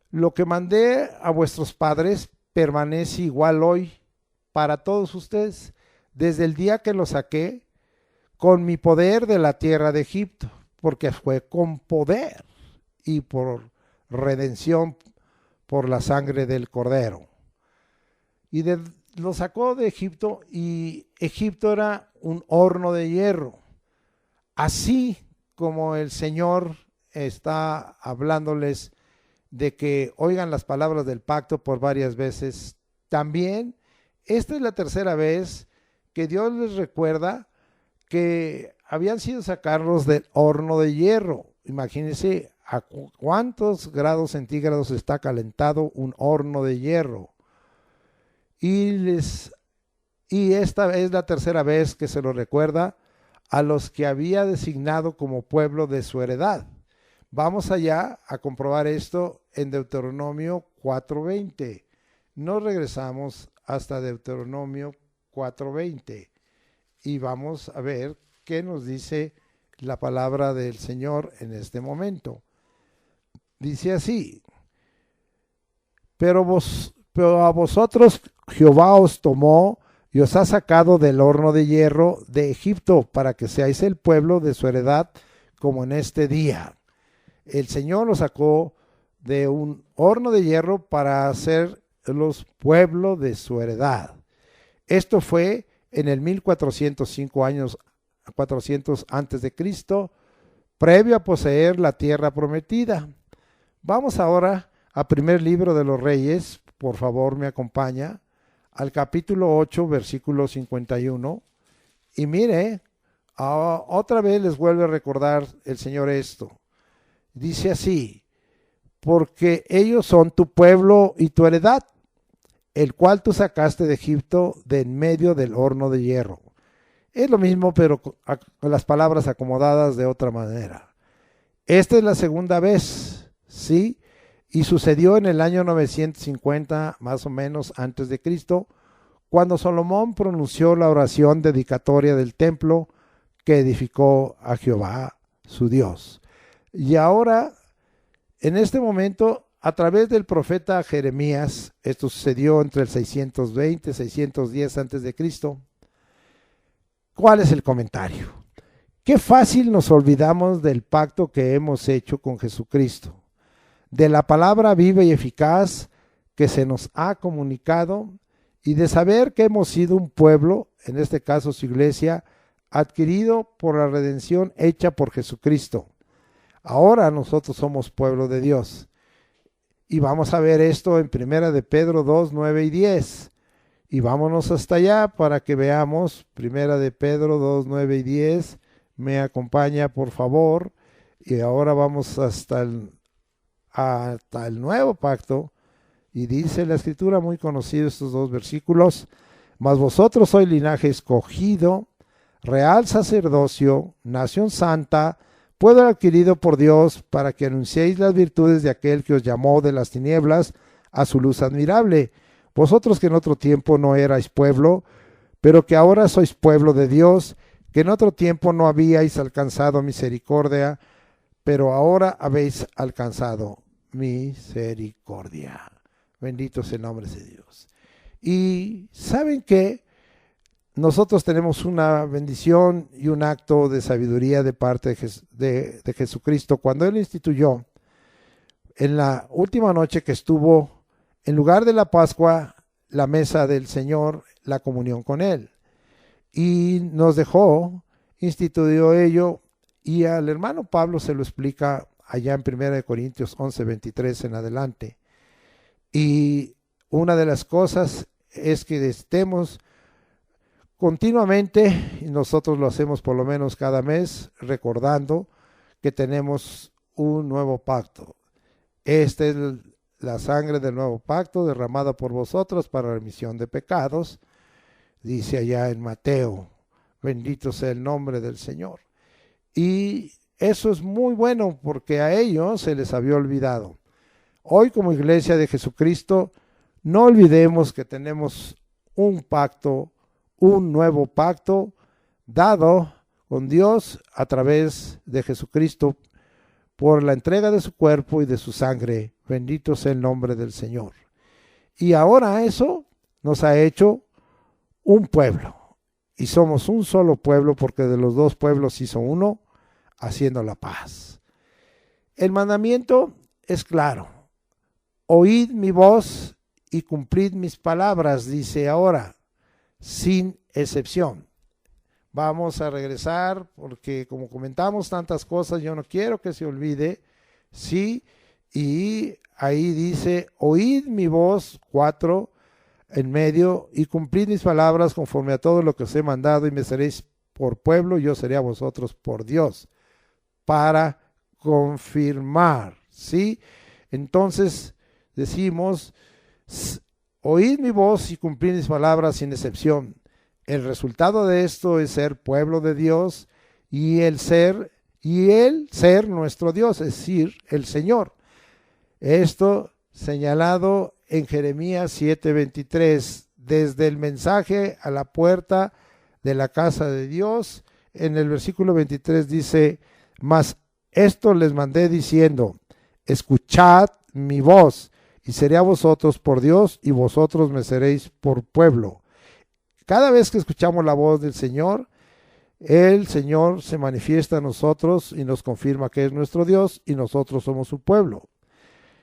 lo que mandé a vuestros padres permanece igual hoy para todos ustedes, desde el día que los saqué con mi poder de la tierra de Egipto, porque fue con poder y por redención por la sangre del Cordero. Y lo sacó de Egipto, y Egipto era un horno de hierro. Así como el Señor está hablándoles de que oigan las palabras del pacto por varias veces, también esta es la tercera vez que Dios les recuerda que habían sido sacados del horno de hierro. Imagínense a cuántos grados centígrados está calentado un horno de hierro. Y esta es la tercera vez que se lo recuerda a los que había designado como pueblo de su heredad. Vamos allá a comprobar esto en Deuteronomio 4:20. Nos regresamos hasta Deuteronomio 4:20 y vamos a ver qué nos dice la palabra del Señor en este momento. Dice así: pero a vosotros Jehová os tomó y os ha sacado del horno de hierro de Egipto, para que seáis el pueblo de su heredad, como en este día. El Señor los sacó de un horno de hierro para hacer los pueblos de su heredad. Esto fue en el 1405 años, 400 antes de Cristo, previo a poseer la tierra prometida. Vamos ahora al primer libro de los Reyes, por favor me acompaña, al capítulo 8, versículo 51, y mire, otra vez les vuelve a recordar el Señor esto. Dice así: porque ellos son tu pueblo y tu heredad, el cual tú sacaste de Egipto, de en medio del horno de hierro. Es lo mismo, pero con las palabras acomodadas de otra manera. Esta es la segunda vez, ¿sí? Y sucedió en el año 950, más o menos, antes de Cristo, cuando Salomón pronunció la oración dedicatoria del templo que edificó a Jehová, su Dios. Y ahora, en este momento, a través del profeta Jeremías, esto sucedió entre el 620 y 610 antes de Cristo. ¿Cuál es el comentario? Qué fácil nos olvidamos del pacto que hemos hecho con Jesucristo, de la palabra viva y eficaz que se nos ha comunicado, y de saber que hemos sido un pueblo, en este caso su iglesia, adquirido por la redención hecha por Jesucristo. Ahora nosotros somos pueblo de Dios. Y vamos a ver esto en 1 de Pedro 2, 9 y 10. Y vámonos hasta allá para que veamos 1 de Pedro 2, 9 y 10. Me acompaña, por favor. Y ahora vamos hasta el nuevo pacto. Y dice la escritura, muy conocido estos dos versículos: mas vosotros sois linaje escogido, real sacerdocio, nación santa, pueblo adquirido por Dios, para que anunciéis las virtudes de aquel que os llamó de las tinieblas a su luz admirable. Vosotros que en otro tiempo no erais pueblo, pero que ahora sois pueblo de Dios, que en otro tiempo no habíais alcanzado misericordia, pero ahora habéis alcanzado misericordia. Bendito sea el nombre de Dios. Y ¿saben qué? Nosotros tenemos una bendición y un acto de sabiduría de parte de Jesucristo. Cuando Él instituyó, en la última noche que estuvo, en lugar de la Pascua, la mesa del Señor, la comunión con Él. Y nos dejó, instituyó ello, y al hermano Pablo se lo explica allá en 1 Corintios 11, 23 en adelante. Y una de las cosas es que estemos continuamente, y nosotros lo hacemos por lo menos cada mes, recordando que tenemos un nuevo pacto. Esta es la sangre del nuevo pacto derramada por vosotros para remisión de pecados, dice allá en Mateo. Bendito sea el nombre del Señor. Y eso es muy bueno porque a ellos se les había olvidado. Hoy, como iglesia de Jesucristo, no olvidemos que tenemos un pacto, un nuevo pacto dado con Dios a través de Jesucristo por la entrega de su cuerpo y de su sangre. Bendito sea el nombre del Señor. Y ahora eso nos ha hecho un pueblo. Y somos un solo pueblo porque de los dos pueblos hizo uno, haciendo la paz. El mandamiento es claro. Oíd mi voz y cumplid mis palabras, dice ahora, sin excepción. Vamos a regresar porque como comentamos tantas cosas, yo no quiero que se olvide, sí, y ahí dice, oíd mi voz, 4 en medio, y cumplid mis palabras conforme a todo lo que os he mandado, y me seréis por pueblo, y yo seré a vosotros por Dios, para confirmar, ¿sí? Entonces decimos, oíd mi voz y cumplid mis palabras sin excepción. El resultado de esto es ser pueblo de Dios y el ser nuestro Dios, es decir, el Señor. Esto señalado en Jeremías 7:23, desde el mensaje a la puerta de la casa de Dios. En el versículo 23 dice, mas esto les mandé diciendo, escuchad mi voz, y seré a vosotros por Dios, y vosotros me seréis por pueblo. Cada vez que escuchamos la voz del Señor, el Señor se manifiesta a nosotros y nos confirma que es nuestro Dios y nosotros somos su pueblo.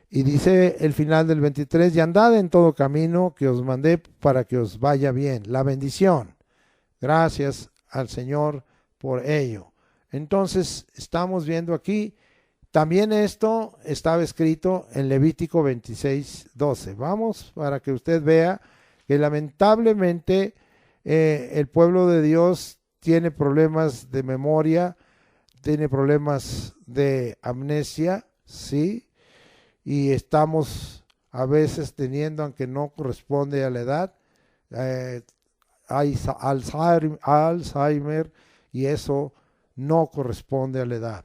Y dice el final del 23, y andad en todo camino que os mandé para que os vaya bien. La bendición. Gracias al Señor por ello. Entonces, estamos viendo aquí, también esto estaba escrito en Levítico 26:12. Vamos, para que usted vea que lamentablemente el pueblo de Dios tiene problemas de memoria, tiene problemas de amnesia, ¿sí? Y estamos a veces teniendo, aunque no corresponde a la edad, hay Alzheimer, y eso no corresponde a la edad.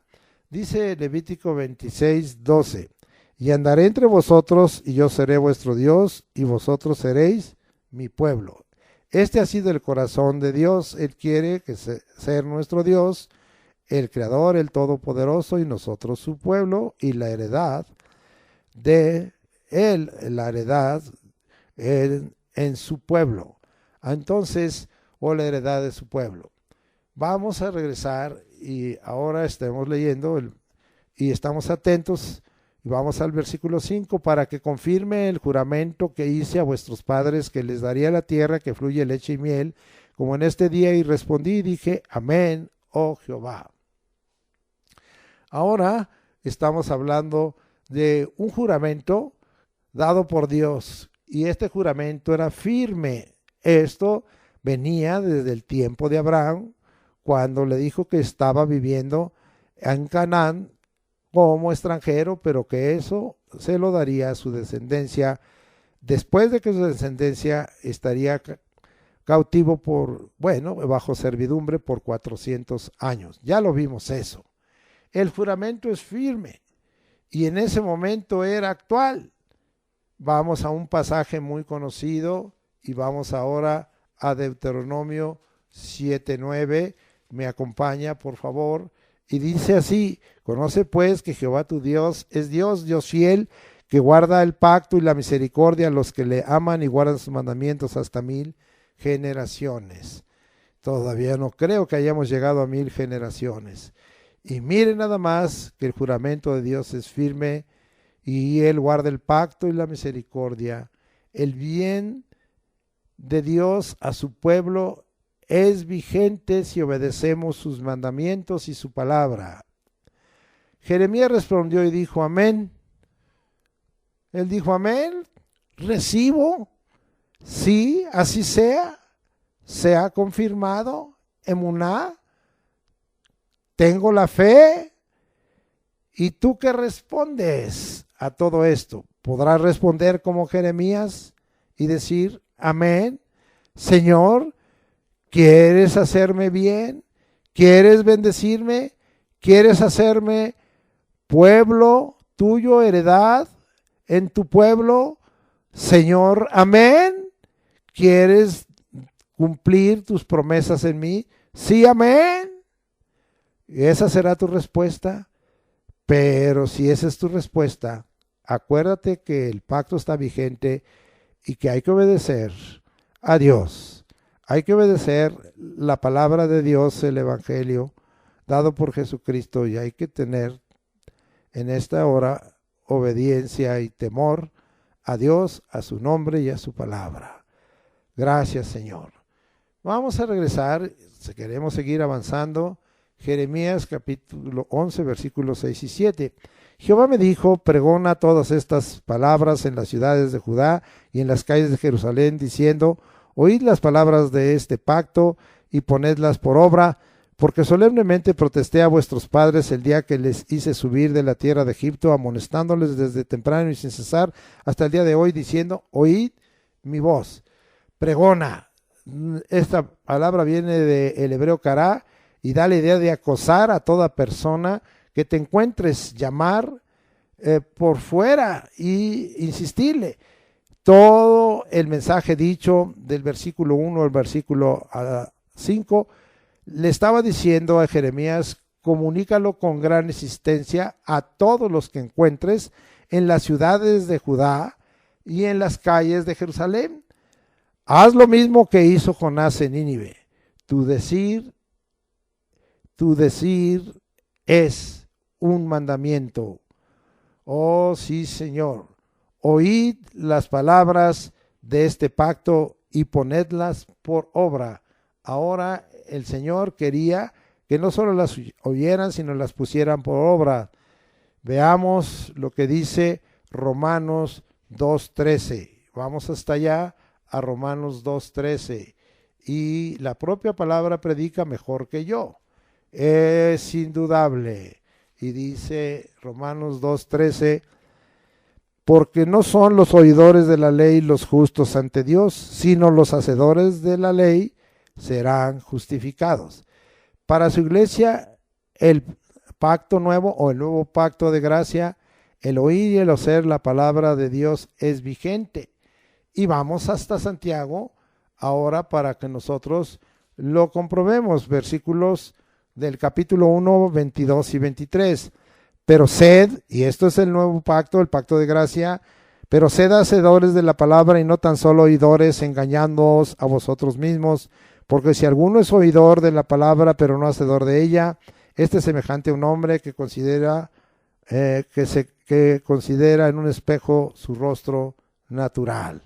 Dice Levítico 26:12, y andaré entre vosotros, y yo seré vuestro Dios, y vosotros seréis mi pueblo. Este ha sido el corazón de Dios. Él quiere que ser nuestro Dios, el Creador, el Todopoderoso, y nosotros su pueblo, y la heredad de Él, en su pueblo. Entonces, la heredad de su pueblo. Vamos a regresar y ahora estamos leyendo y estamos atentos. Y vamos al versículo 5, para que confirme el juramento que hice a vuestros padres, que les daría la tierra que fluye leche y miel, como en este día, y respondí y dije, amén, oh Jehová. Ahora estamos hablando de un juramento dado por Dios, y este juramento era firme. Esto venía desde el tiempo de Abraham, cuando le dijo que estaba viviendo en Canaán como extranjero, pero que eso se lo daría a su descendencia, después de que su descendencia estaría cautivo bajo servidumbre por 400 años. Ya lo vimos eso. El juramento es firme y en ese momento era actual. Vamos a un pasaje muy conocido y vamos ahora a Deuteronomio 7:9. Me acompaña, por favor. Y dice así: conoce pues que Jehová tu Dios es Dios fiel, que guarda el pacto y la misericordia a los que le aman y guardan sus mandamientos hasta 1000 generaciones. Todavía no creo que hayamos llegado a 1000 generaciones. Y miren nada más que el juramento de Dios es firme y Él guarda el pacto y la misericordia. El bien de Dios a su pueblo es vigente si obedecemos sus mandamientos y su palabra. Jeremías respondió y dijo: amén. Él dijo: amén, recibo, sí, así sea confirmado, emuná, tengo la fe. ¿Y tú qué respondes a todo esto? ¿Podrás responder como Jeremías y decir: amén, Señor, ¿quieres hacerme bien? ¿Quieres bendecirme? ¿Quieres hacerme pueblo tuyo, heredad en tu pueblo? Señor, amén. ¿Quieres cumplir tus promesas en mí? Sí, amén. Y esa será tu respuesta. Pero si esa es tu respuesta, acuérdate que el pacto está vigente y que hay que obedecer a Dios. Hay que obedecer la palabra de Dios, el Evangelio dado por Jesucristo, y hay que tener en esta hora obediencia y temor a Dios, a su nombre y a su palabra. Gracias, Señor. Vamos a regresar, si queremos seguir avanzando. Jeremías capítulo 11, versículos 6 y 7. Jehová me dijo: pregona todas estas palabras en las ciudades de Judá y en las calles de Jerusalén, diciendo: oíd las palabras de este pacto y ponedlas por obra, porque solemnemente protesté a vuestros padres el día que les hice subir de la tierra de Egipto, amonestándoles desde temprano y sin cesar hasta el día de hoy, diciendo: oíd mi voz. Pregona. Esta palabra viene del hebreo kará y da la idea de acosar a toda persona que te encuentres, llamar por fuera y insistirle. Todo el mensaje dicho del versículo 1 al versículo 5 le estaba diciendo a Jeremías: comunícalo con gran insistencia a todos los que encuentres en las ciudades de Judá y en las calles de Jerusalén. Haz lo mismo que hizo Jonás en Nínive. Tu decir es un mandamiento. Oh sí, Señor. Oíd las palabras de este pacto y ponedlas por obra. Ahora el Señor quería que no solo las oyeran, sino las pusieran por obra. Veamos lo que dice Romanos 2:13. Vamos hasta allá, a Romanos 2:13. Y la propia palabra predica mejor que yo. Es indudable. Y dice Romanos 2:13: porque no son los oidores de la ley los justos ante Dios, sino los hacedores de la ley serán justificados. Para su iglesia, el pacto nuevo o el nuevo pacto de gracia, el oír y el hacer la palabra de Dios es vigente. Y vamos hasta Santiago ahora para que nosotros lo comprobemos. Versículos del capítulo 1, 22 y 23. Pero sed, y esto es el nuevo pacto, el pacto de gracia, pero sed hacedores de la palabra y no tan solo oidores, engañándoos a vosotros mismos, porque si alguno es oidor de la palabra, pero no hacedor de ella, este es semejante a un hombre que considera en un espejo su rostro natural.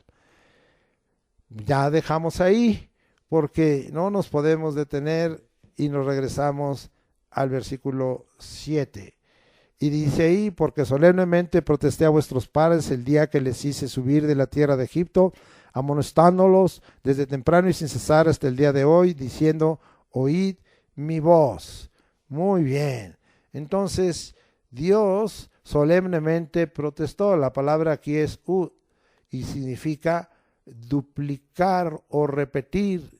Ya dejamos ahí, porque no nos podemos detener y nos regresamos al versículo 7. Y dice ahí, porque solemnemente protesté a vuestros padres el día que les hice subir de la tierra de Egipto, amonestándolos desde temprano y sin cesar hasta el día de hoy, diciendo, oíd mi voz. Muy bien. Entonces, Dios solemnemente protestó. La palabra aquí es ud y significa duplicar o repetir.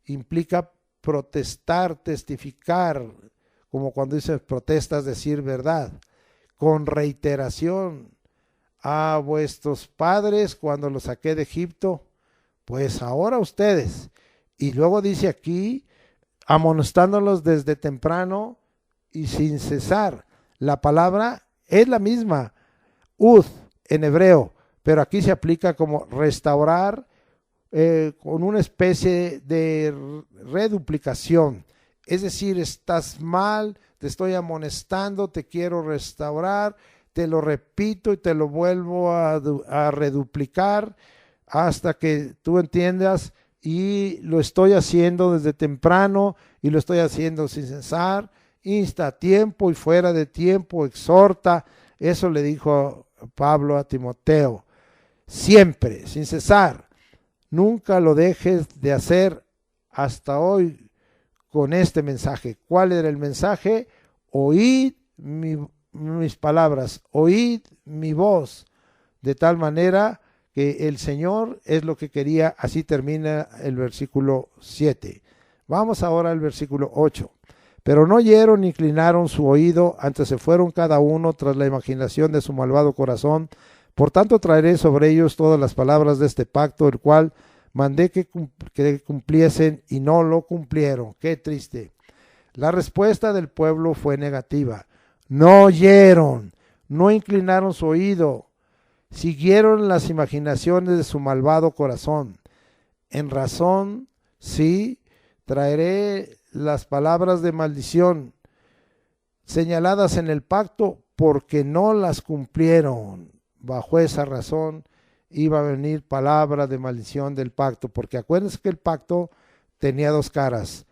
Implica protestar, testificar, como cuando dicen protestas, decir verdad, con reiteración. A vuestros padres cuando los saqué de Egipto, pues ahora ustedes. Y luego dice aquí, amonestándolos desde temprano y sin cesar. La palabra es la misma, ud en hebreo, pero aquí se aplica como restaurar con una especie de reduplicación. Es decir, estás mal, te estoy amonestando, te quiero restaurar, te lo repito y te lo vuelvo a reduplicar hasta que tú entiendas, y lo estoy haciendo desde temprano y lo estoy haciendo sin cesar, insta a tiempo y fuera de tiempo, exhorta. Eso le dijo Pablo a Timoteo, siempre, sin cesar, nunca lo dejes de hacer hasta hoy con este mensaje. ¿Cuál era el mensaje? Oíd mis palabras, oíd mi voz, de tal manera que el Señor es lo que quería. Así termina el versículo 7. Vamos ahora al versículo 8. Pero no oyeron ni inclinaron su oído, antes se fueron cada uno tras la imaginación de su malvado corazón. Por tanto traeré sobre ellos todas las palabras de este pacto, el cual mandé que cumpliesen y no lo cumplieron. Qué triste. La respuesta del pueblo fue negativa. No oyeron, no inclinaron su oído, siguieron las imaginaciones de su malvado corazón. En razón, sí, traeré las palabras de maldición señaladas en el pacto, porque no las cumplieron. Bajo esa razón iba a venir palabra de maldición del pacto, porque acuérdense que el pacto tenía dos caras.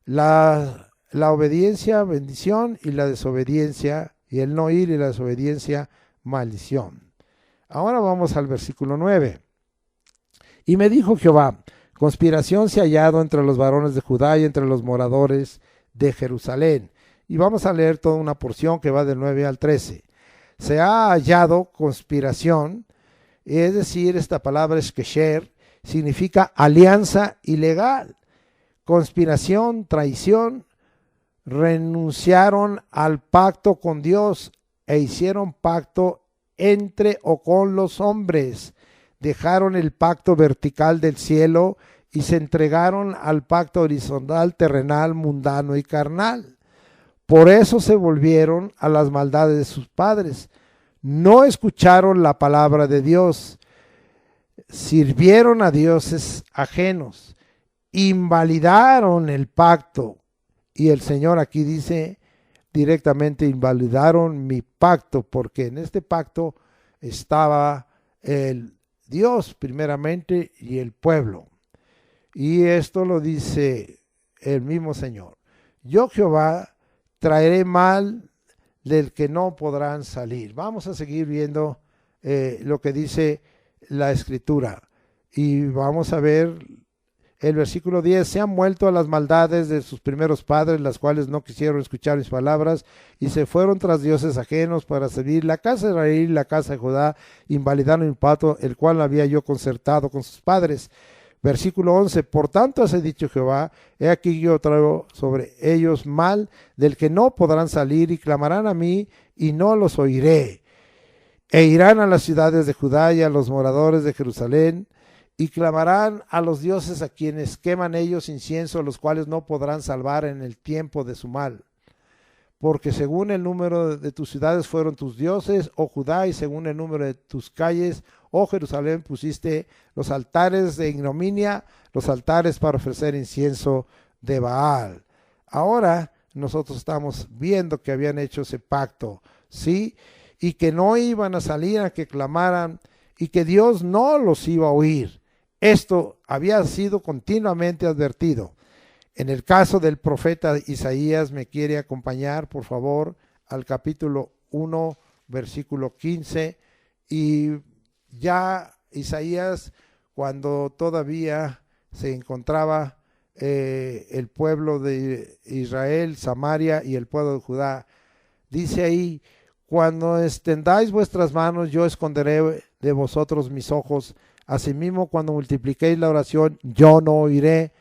La obediencia, bendición, y la desobediencia, y el no ir y la desobediencia, maldición. Ahora vamos al versículo 9. Y me dijo Jehová, conspiración se ha hallado entre los varones de Judá y entre los moradores de Jerusalén. Y vamos a leer toda una porción que va del 9 al 13. Se ha hallado conspiración, es decir, esta palabra es kesher, significa alianza ilegal. Conspiración, traición, renunciaron al pacto con Dios e hicieron pacto entre o con los hombres. Dejaron el pacto vertical del cielo y se entregaron al pacto horizontal, terrenal, mundano y carnal. Por eso se volvieron a las maldades de sus padres. No escucharon la palabra de Dios, sirvieron a dioses ajenos, invalidaron el pacto. Y el Señor aquí dice directamente, invalidaron mi pacto, porque en este pacto estaba el Dios primeramente y el pueblo. Y esto lo dice el mismo Señor. Yo, Jehová, traeré mal del que no podrán salir. Vamos a seguir viendo lo que dice la Escritura. Y vamos a ver el versículo 10. Se han vuelto a las maldades de sus primeros padres, las cuales no quisieron escuchar mis palabras, y se fueron tras dioses ajenos para servir la casa de Israel y la casa de Judá, invalidaron el pacto, el cual había yo concertado con sus padres. Versículo 11. Por tanto has dicho Jehová, he aquí yo traigo sobre ellos mal del que no podrán salir, y clamarán a mí y no los oiré. E irán a las ciudades de Judá y a los moradores de Jerusalén, y clamarán a los dioses a quienes queman ellos incienso, los cuales no podrán salvar en el tiempo de su mal. Porque según el número de tus ciudades fueron tus dioses, oh Judá, y según el número de tus calles, oh Jerusalén, pusiste los altares de ignominia, los altares para ofrecer incienso de Baal. Ahora nosotros estamos viendo que habían hecho ese pacto, ¿sí? Y que no iban a salir a que clamaran, y que Dios no los iba a oír. Esto había sido continuamente advertido. En el caso del profeta Isaías, me quiere acompañar, por favor, al capítulo 1, versículo 15, y ya Isaías, cuando todavía se encontraba el pueblo de Israel, Samaria y el pueblo de Judá, dice ahí: cuando extendáis vuestras manos, yo esconderé de vosotros mis ojos. Asimismo, cuando multipliquéis la oración, yo no oiré.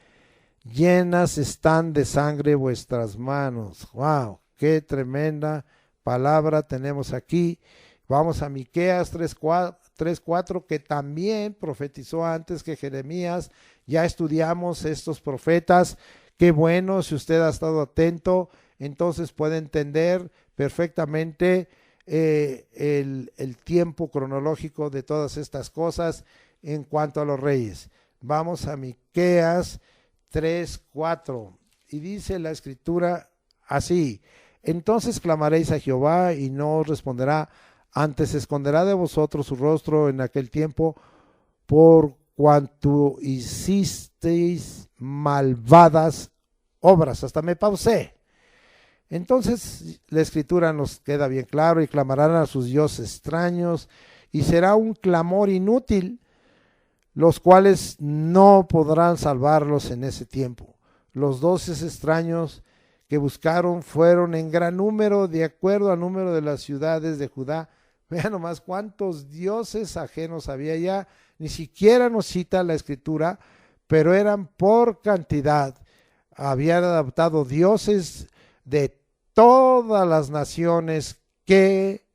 Llenas están de sangre vuestras manos. ¡Wow! ¡Qué tremenda palabra tenemos aquí! Vamos a Miqueas 3:4, que también profetizó antes que Jeremías. Ya estudiamos estos profetas. Qué bueno, si usted ha estado atento, entonces puede entender perfectamente el tiempo cronológico de todas estas cosas en cuanto a los reyes. Vamos a Miqueas 3:4, y dice la escritura así: entonces clamaréis a Jehová y no os responderá, antes esconderá de vosotros su rostro en aquel tiempo, por cuanto hicisteis malvadas obras. Hasta me pausé. Entonces la escritura nos queda bien claro: y clamarán a sus dioses extraños, y será un clamor inútil, los cuales no podrán salvarlos en ese tiempo. Los 12 extraños que buscaron fueron en gran número, de acuerdo al número de las ciudades de Judá. Vean nomás cuántos dioses ajenos había ya. Ni siquiera nos cita la escritura, pero eran por cantidad. Habían adaptado dioses de todas las naciones. Qué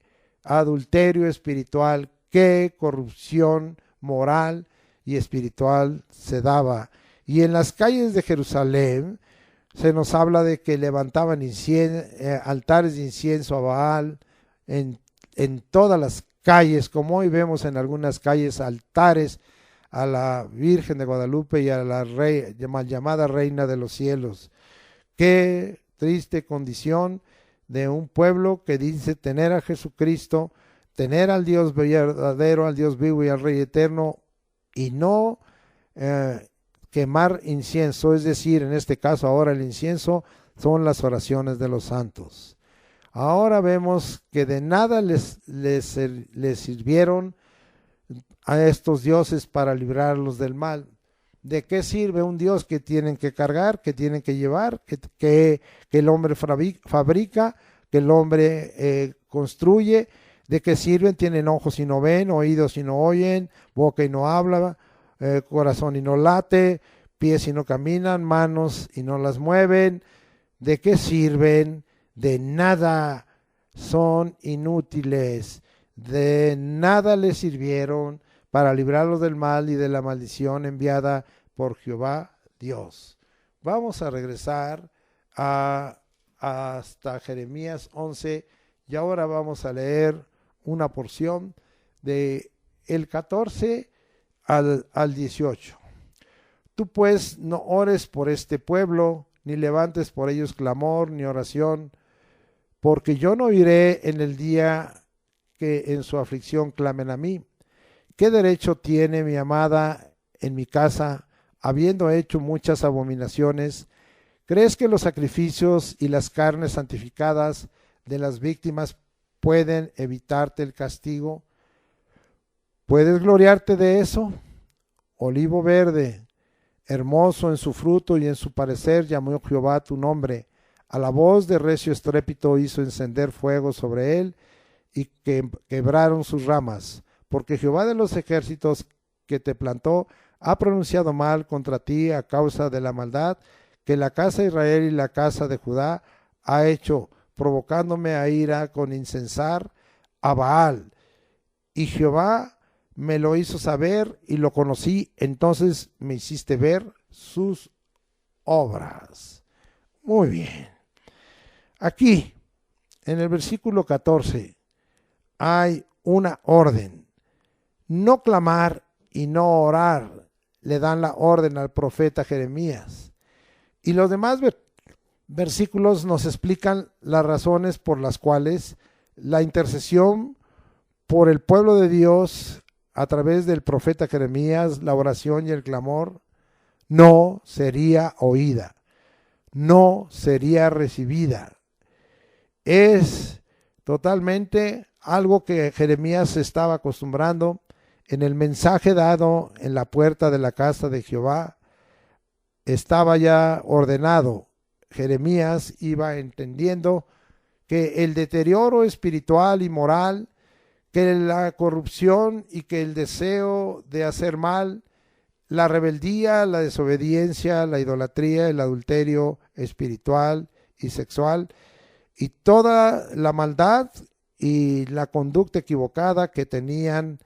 adulterio espiritual, qué corrupción moral y espiritual se daba. Y en las calles de Jerusalén se nos habla de que levantaban altares de incienso a Baal en todas las calles, como hoy vemos en algunas calles altares a la Virgen de Guadalupe y a la mal llamada Reina de los Cielos. Qué triste condición de un pueblo que dice tener a Jesucristo, tener al Dios verdadero, al Dios vivo y al Rey eterno, y no quemar incienso. Es decir, en este caso ahora el incienso son las oraciones de los santos. Ahora vemos que de nada les sirvieron a estos dioses para librarlos del mal. ¿De qué sirve un Dios que tienen que cargar, que tienen que llevar, que el hombre fabrica, que el hombre construye? ¿De qué sirven? Tienen ojos y no ven, oídos y no oyen, boca y no habla, corazón y no late, pies y no caminan, manos y no las mueven. ¿De qué sirven? De nada, son inútiles, de nada les sirvieron para librarlos del mal y de la maldición enviada por Jehová Dios. Vamos a regresar hasta Jeremías 11, y ahora vamos a leer una porción de el 14 al 18. Tú pues no ores por este pueblo, ni levantes por ellos clamor ni oración, porque yo no oiré en el día que en su aflicción clamen a mí. ¿Qué derecho tiene mi amada en mi casa, habiendo hecho muchas abominaciones? ¿Crees que los sacrificios y las carnes santificadas de las víctimas pueden evitarte el castigo? ¿Puedes gloriarte de eso? Olivo verde, hermoso en su fruto y en su parecer, llamó Jehová tu nombre. A la voz de recio estrépito hizo encender fuego sobre él, y que quebraron sus ramas. Porque Jehová de los ejércitos que te plantó ha pronunciado mal contra ti a causa de la maldad que la casa de Israel y la casa de Judá ha hecho, provocándome a ira con incensar a Baal. Y Jehová me lo hizo saber y lo conocí, entonces me hiciste ver sus obras. Muy bien. Aquí, en el versículo 14, hay una orden. No clamar y no orar, le dan la orden al profeta Jeremías. Y los demás versículos nos explican las razones por las cuales la intercesión por el pueblo de Dios a través del profeta Jeremías, la oración y el clamor, no sería oída, no sería recibida. Es totalmente algo que Jeremías estaba acostumbrando. En el mensaje dado en la puerta de la casa de Jehová estaba ya ordenado. Jeremías iba entendiendo que el deterioro espiritual y moral, que la corrupción y que el deseo de hacer mal, la rebeldía, la desobediencia, la idolatría, el adulterio espiritual y sexual y toda la maldad y la conducta equivocada que tenían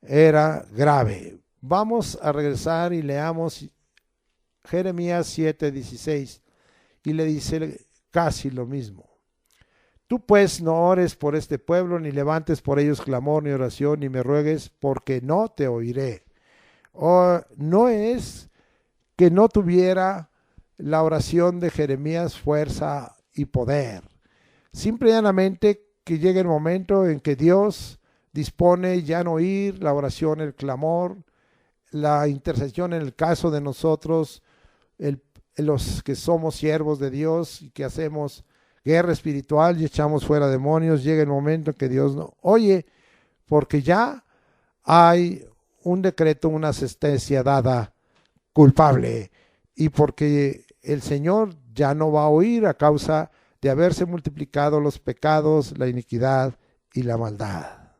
era grave. Vamos a regresar y leamos Jeremías 7:16 y le dice casi lo mismo. Tú pues no ores por este pueblo, ni levantes por ellos clamor ni oración, ni me ruegues, porque no te oiré. No es que no tuviera la oración de Jeremías fuerza y poder. Simplemente que llegue el momento en que Dios dispone ya no oír la oración, el clamor, la intercesión en el caso de nosotros, los que somos siervos de Dios y que hacemos guerra espiritual y echamos fuera demonios. Llega el momento en que Dios no oye, porque ya hay un decreto, una sentencia dada culpable, y porque el Señor ya no va a oír a causa de haberse multiplicado los pecados, la iniquidad y la maldad.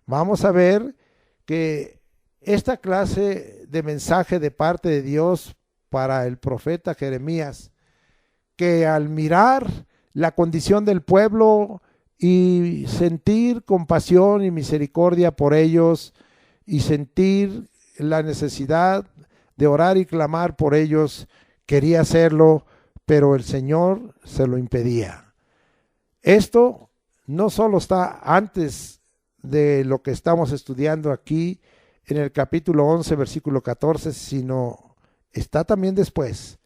Vamos a ver que esta clase de mensaje de parte de Dios para el profeta Jeremías, que al mirar la condición del pueblo y sentir compasión y misericordia por ellos y sentir la necesidad de orar y clamar por ellos, quería hacerlo, pero el Señor se lo impedía. Esto no solo está antes de lo que estamos estudiando aquí en el capítulo 11, versículo 14, sino está también después.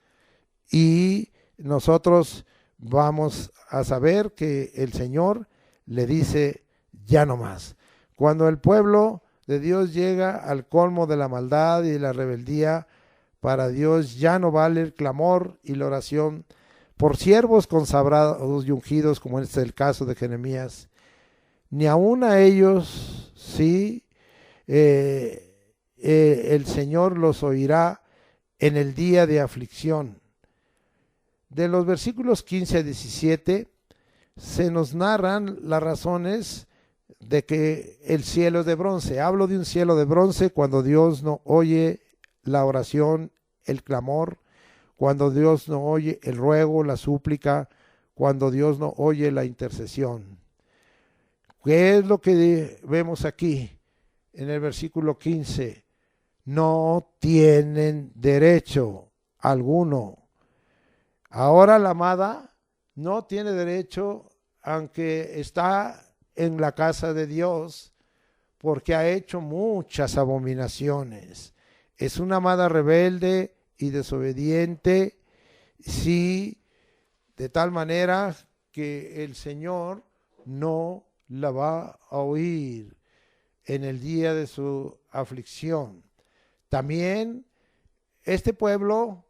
Y nosotros vamos a saber que el Señor le dice ya no más. Cuando el pueblo de Dios llega al colmo de la maldad y la rebeldía, para Dios ya no vale el clamor y la oración por siervos consagrados y ungidos, como es el caso de Jeremías, ni aun a ellos, sí, el Señor los oirá en el día de aflicción. De los versículos 15 a 17 se nos narran las razones de que el cielo es de bronce. Hablo de un cielo de bronce cuando Dios no oye la oración, el clamor, cuando Dios no oye el ruego, la súplica, cuando Dios no oye la intercesión. ¿Qué es lo que vemos aquí en el versículo 15? No tienen derecho alguno. Ahora la amada no tiene derecho, aunque está en la casa de Dios, porque ha hecho muchas abominaciones. Es una amada rebelde y desobediente, sí, de tal manera que el Señor no la va a oír en el día de su aflicción. También este pueblo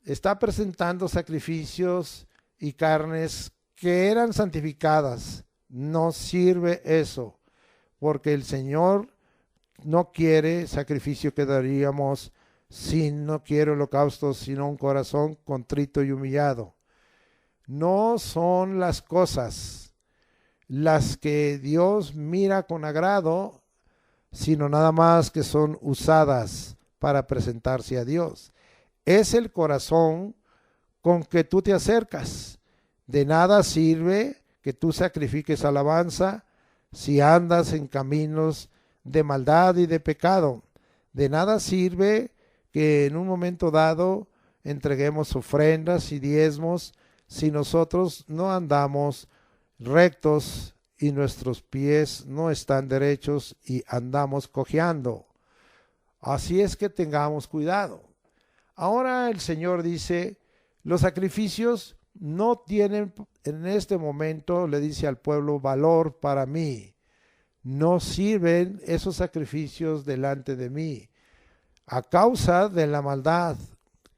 está presentando sacrificios y carnes que eran santificadas. No sirve eso, porque el Señor no quiere sacrificio que daríamos, no quiere holocaustos, sino un corazón contrito y humillado. No son las cosas las que Dios mira con agrado, sino nada más que son usadas para presentarse a Dios. Es el corazón con que tú te acercas. De nada sirve que tú sacrifiques alabanza si andas en caminos de maldad y de pecado. De nada sirve que en un momento dado entreguemos ofrendas y diezmos si nosotros no andamos rectos y nuestros pies no están derechos y andamos cojeando. Así es que tengamos cuidado. Ahora el Señor dice, los sacrificios no tienen en este momento, le dice al pueblo, valor para mí. No sirven esos sacrificios delante de mí, a causa de la maldad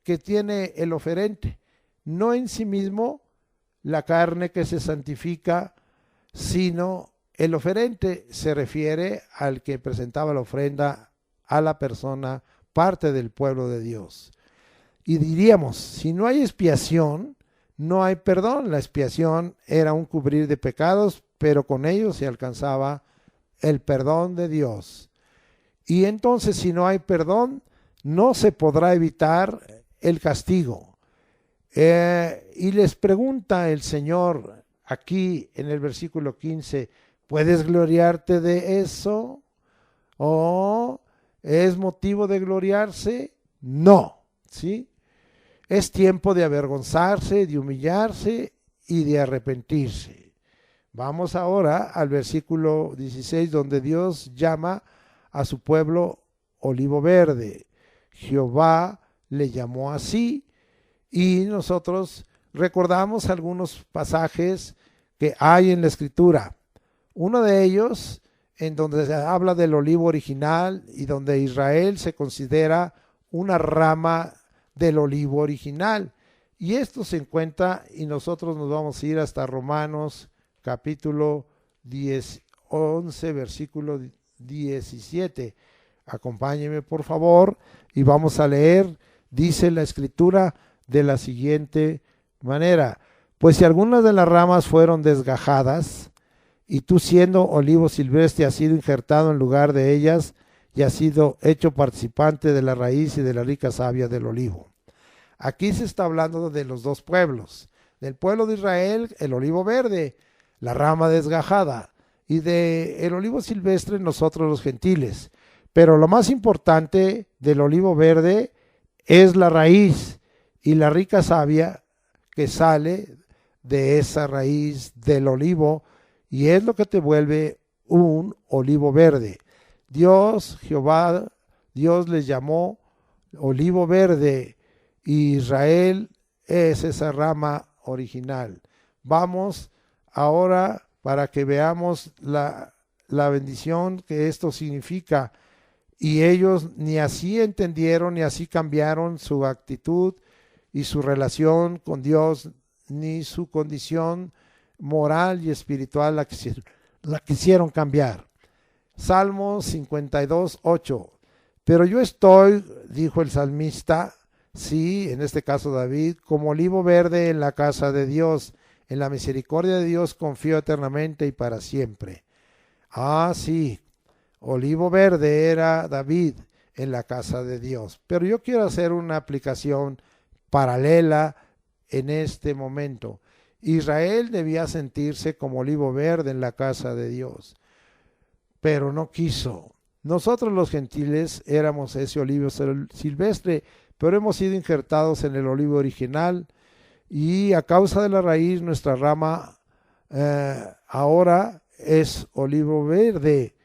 que tiene el oferente. No en sí mismo la carne que se santifica, sino el oferente se refiere al que presentaba la ofrenda a la persona, parte del pueblo de Dios. Y diríamos, si no hay expiación, no hay perdón. La expiación era un cubrir de pecados, pero con ello se alcanzaba el perdón de Dios. Y entonces, si no hay perdón, no se podrá evitar el castigo. Y les pregunta el Señor aquí en el versículo 15, ¿puedes gloriarte de eso? ¿O es motivo de gloriarse? No, ¿sí? Es tiempo de avergonzarse, de humillarse y de arrepentirse. Vamos ahora al versículo 16, donde Dios llama a su pueblo olivo verde. Jehová le llamó así, y nosotros recordamos algunos pasajes que hay en la Escritura. Uno de ellos, en donde se habla del olivo original y donde Israel se considera una rama del olivo original. Y esto se encuentra, y nosotros nos vamos a ir hasta Romanos capítulo 11, versículo 17. Acompáñeme por favor y vamos a leer. Dice la Escritura de la siguiente manera: pues si algunas de las ramas fueron desgajadas, y tú siendo olivo silvestre has sido injertado en lugar de ellas, y has sido hecho participante de la raíz y de la rica savia del olivo. Aquí se está hablando de los dos pueblos, del pueblo de Israel, el olivo verde, la rama desgajada, y de el olivo silvestre, nosotros los gentiles. Pero lo más importante del olivo verde es la raíz y la rica savia que sale de esa raíz del olivo, y es lo que te vuelve un olivo verde. Dios, Jehová, Dios les llamó olivo verde, y Israel es esa rama original. Vamos ahora para que veamos la bendición que esto significa. Y ellos ni así entendieron, ni así cambiaron su actitud y su relación con Dios, ni su condición moral y espiritual la quisieron cambiar. Salmo 52, 8. Pero yo estoy, dijo el salmista, sí, en este caso David, como olivo verde en la casa de Dios. En la misericordia de Dios confío eternamente y para siempre. Ah, sí, olivo verde era David en la casa de Dios. Pero yo quiero hacer una aplicación paralela en este momento. Israel debía sentirse como olivo verde en la casa de Dios, pero no quiso. Nosotros los gentiles éramos ese olivo silvestre, pero hemos sido injertados en el olivo original, y a causa de la raíz nuestra rama ahora es olivo verde.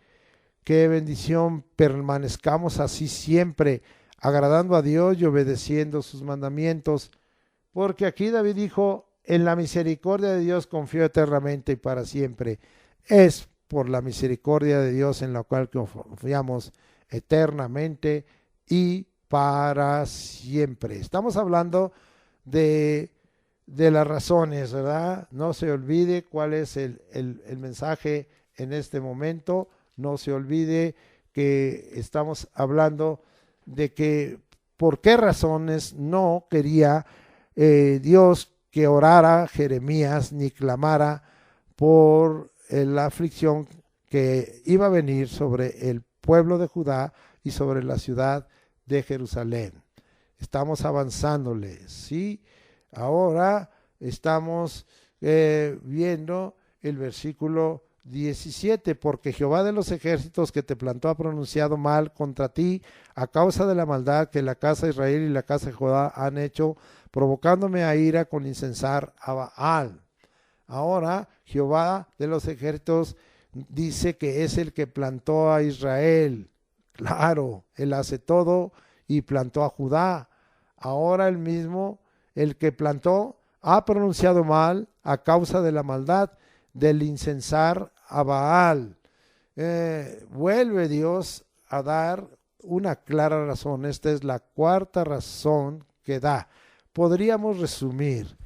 Qué bendición, permanezcamos así siempre, agradando a Dios y obedeciendo sus mandamientos, porque aquí David dijo, en la misericordia de Dios confío eternamente y para siempre. Es por la misericordia de Dios en la cual confiamos eternamente y para siempre. Estamos hablando de las razones, ¿verdad? No se olvide cuál es el mensaje en este momento. No se olvide que estamos hablando de que por qué razones no quería Dios que orara Jeremías ni clamara por la aflicción que iba a venir sobre el pueblo de Judá y sobre la ciudad de Jerusalén. Estamos avanzándole, ¿sí? Ahora estamos viendo el versículo 17, porque Jehová de los ejércitos que te plantó ha pronunciado mal contra ti a causa de la maldad que la casa de Israel y la casa de Judá han hecho, provocándome a ira con incensar a Baal. Ahora Jehová de los ejércitos dice que es el que plantó a Israel. Claro, él hace todo y plantó a Judá. Ahora él mismo, el que plantó, ha pronunciado mal a causa de la maldad del incensar a Baal. Vuelve Dios a dar una clara razón. Esta es la cuarta razón que da. Podríamos resumir.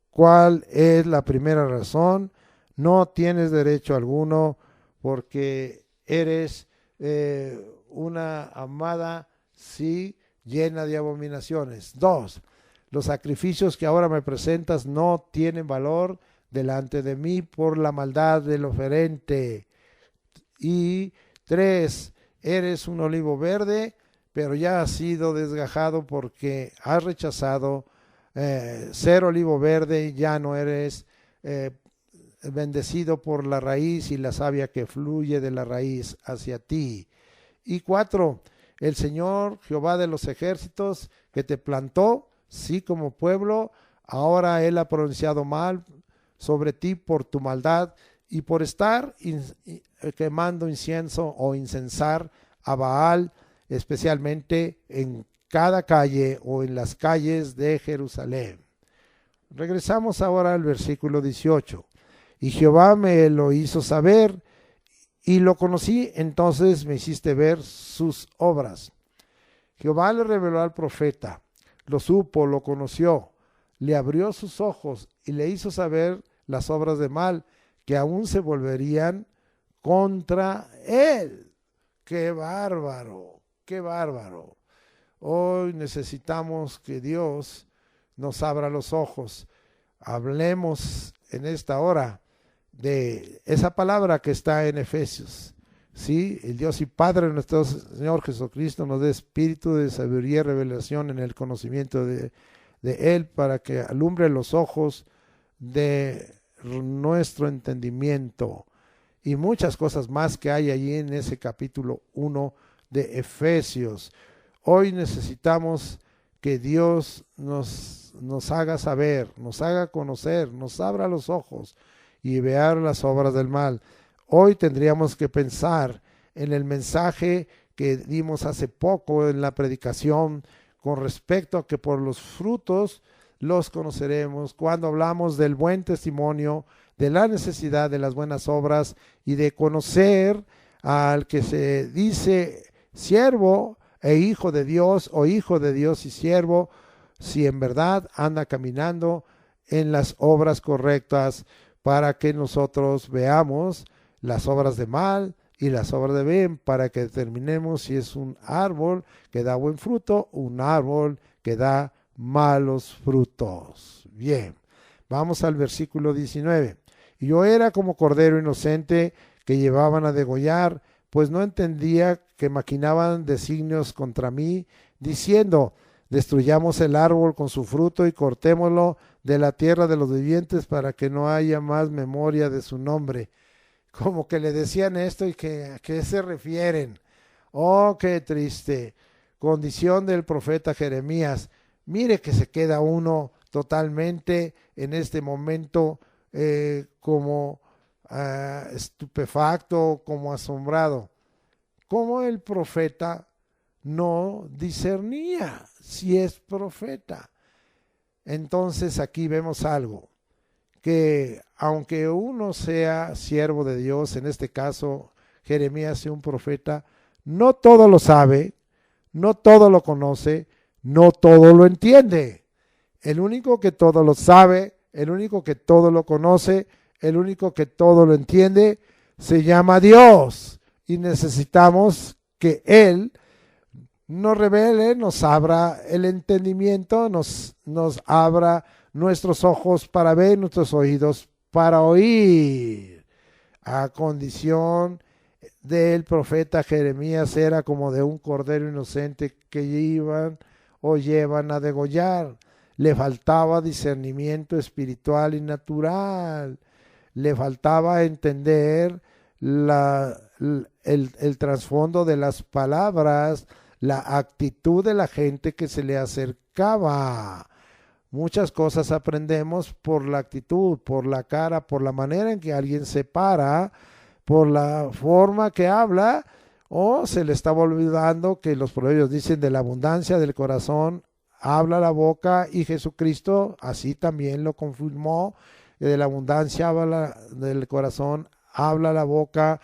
¿Cuál es la primera razón? no tienes derecho alguno porque eres una amada, sí, llena de abominaciones. 2. Los sacrificios que ahora me presentas no tienen valor delante de mí por la maldad del oferente. Y 3. Eres un olivo verde, pero ya has sido desgajado porque has rechazado ser olivo verde y ya no eres bendecido por la raíz y la savia que fluye de la raíz hacia ti. Y 4. El Señor Jehová de los ejércitos que te plantó, sí, como pueblo, ahora Él ha pronunciado mal sobre ti por tu maldad y por estar quemando incienso o incensar a Baal, especialmente en cada calle o en las calles de Jerusalén. Regresamos ahora al versículo 18. Y Jehová me lo hizo saber y lo conocí, entonces me hiciste ver sus obras. Jehová le reveló al profeta, lo supo, lo conoció, le abrió sus ojos y le hizo saber las obras de mal que aún se volverían contra él. ¡Qué bárbaro! ¡Qué bárbaro! Hoy necesitamos que Dios nos abra los ojos. Hablemos en esta hora de esa palabra que está en Efesios. Sí, el Dios y Padre de nuestro Señor Jesucristo nos dé espíritu de sabiduría y revelación en el conocimiento de Él para que alumbre los ojos de nuestro entendimiento y muchas cosas más que hay allí en ese capítulo 1 de Efesios. Hoy necesitamos que Dios nos haga saber, nos haga conocer, nos abra los ojos y ver las obras del mal. Hoy tendríamos que pensar en el mensaje que dimos hace poco en la predicación con respecto a que por los frutos los conoceremos, cuando hablamos del buen testimonio, de la necesidad de las buenas obras y de conocer al que se dice siervo e hijo de Dios o hijo de Dios y siervo, si en verdad anda caminando en las obras correctas, para que nosotros veamos las obras de mal y las obras de bien, para que determinemos si es un árbol que da buen fruto, un árbol que da malos frutos. Bien, vamos al versículo 19. Y yo era como cordero inocente que llevaban a degollar, pues no entendía que maquinaban designios contra mí, diciendo: destruyamos el árbol con su fruto y cortémoslo de la tierra de los vivientes para que no haya más memoria de su nombre. Como que le decían esto y que a qué se refieren. Oh, qué triste condición del profeta Jeremías. Mire que se queda uno totalmente en este momento como estupefacto, como asombrado. ¿Cómo el profeta no discernía si es profeta? Entonces aquí vemos algo, que aunque uno sea siervo de Dios, en este caso Jeremías sea un profeta, no todo lo sabe, no todo lo conoce, no todo lo entiende. El único que todo lo sabe, el único que todo lo conoce, el único que todo lo entiende, se llama Dios. Y necesitamos que Él nos revele, nos abra el entendimiento, nos abra nuestros ojos para ver, nuestros oídos para oír. A condición del profeta Jeremías era como de un cordero inocente que iban o llevan a degollar. Le faltaba discernimiento espiritual y natural. Le faltaba entender el trasfondo de las palabras, la actitud de la gente que se le acercaba. Muchas cosas aprendemos por la actitud, por la cara, por la manera en que alguien se para, por la forma que habla, o se le estaba olvidando que los proverbios dicen: de la abundancia del corazón habla la boca, y Jesucristo así también lo confirmó: de la abundancia del corazón habla la boca,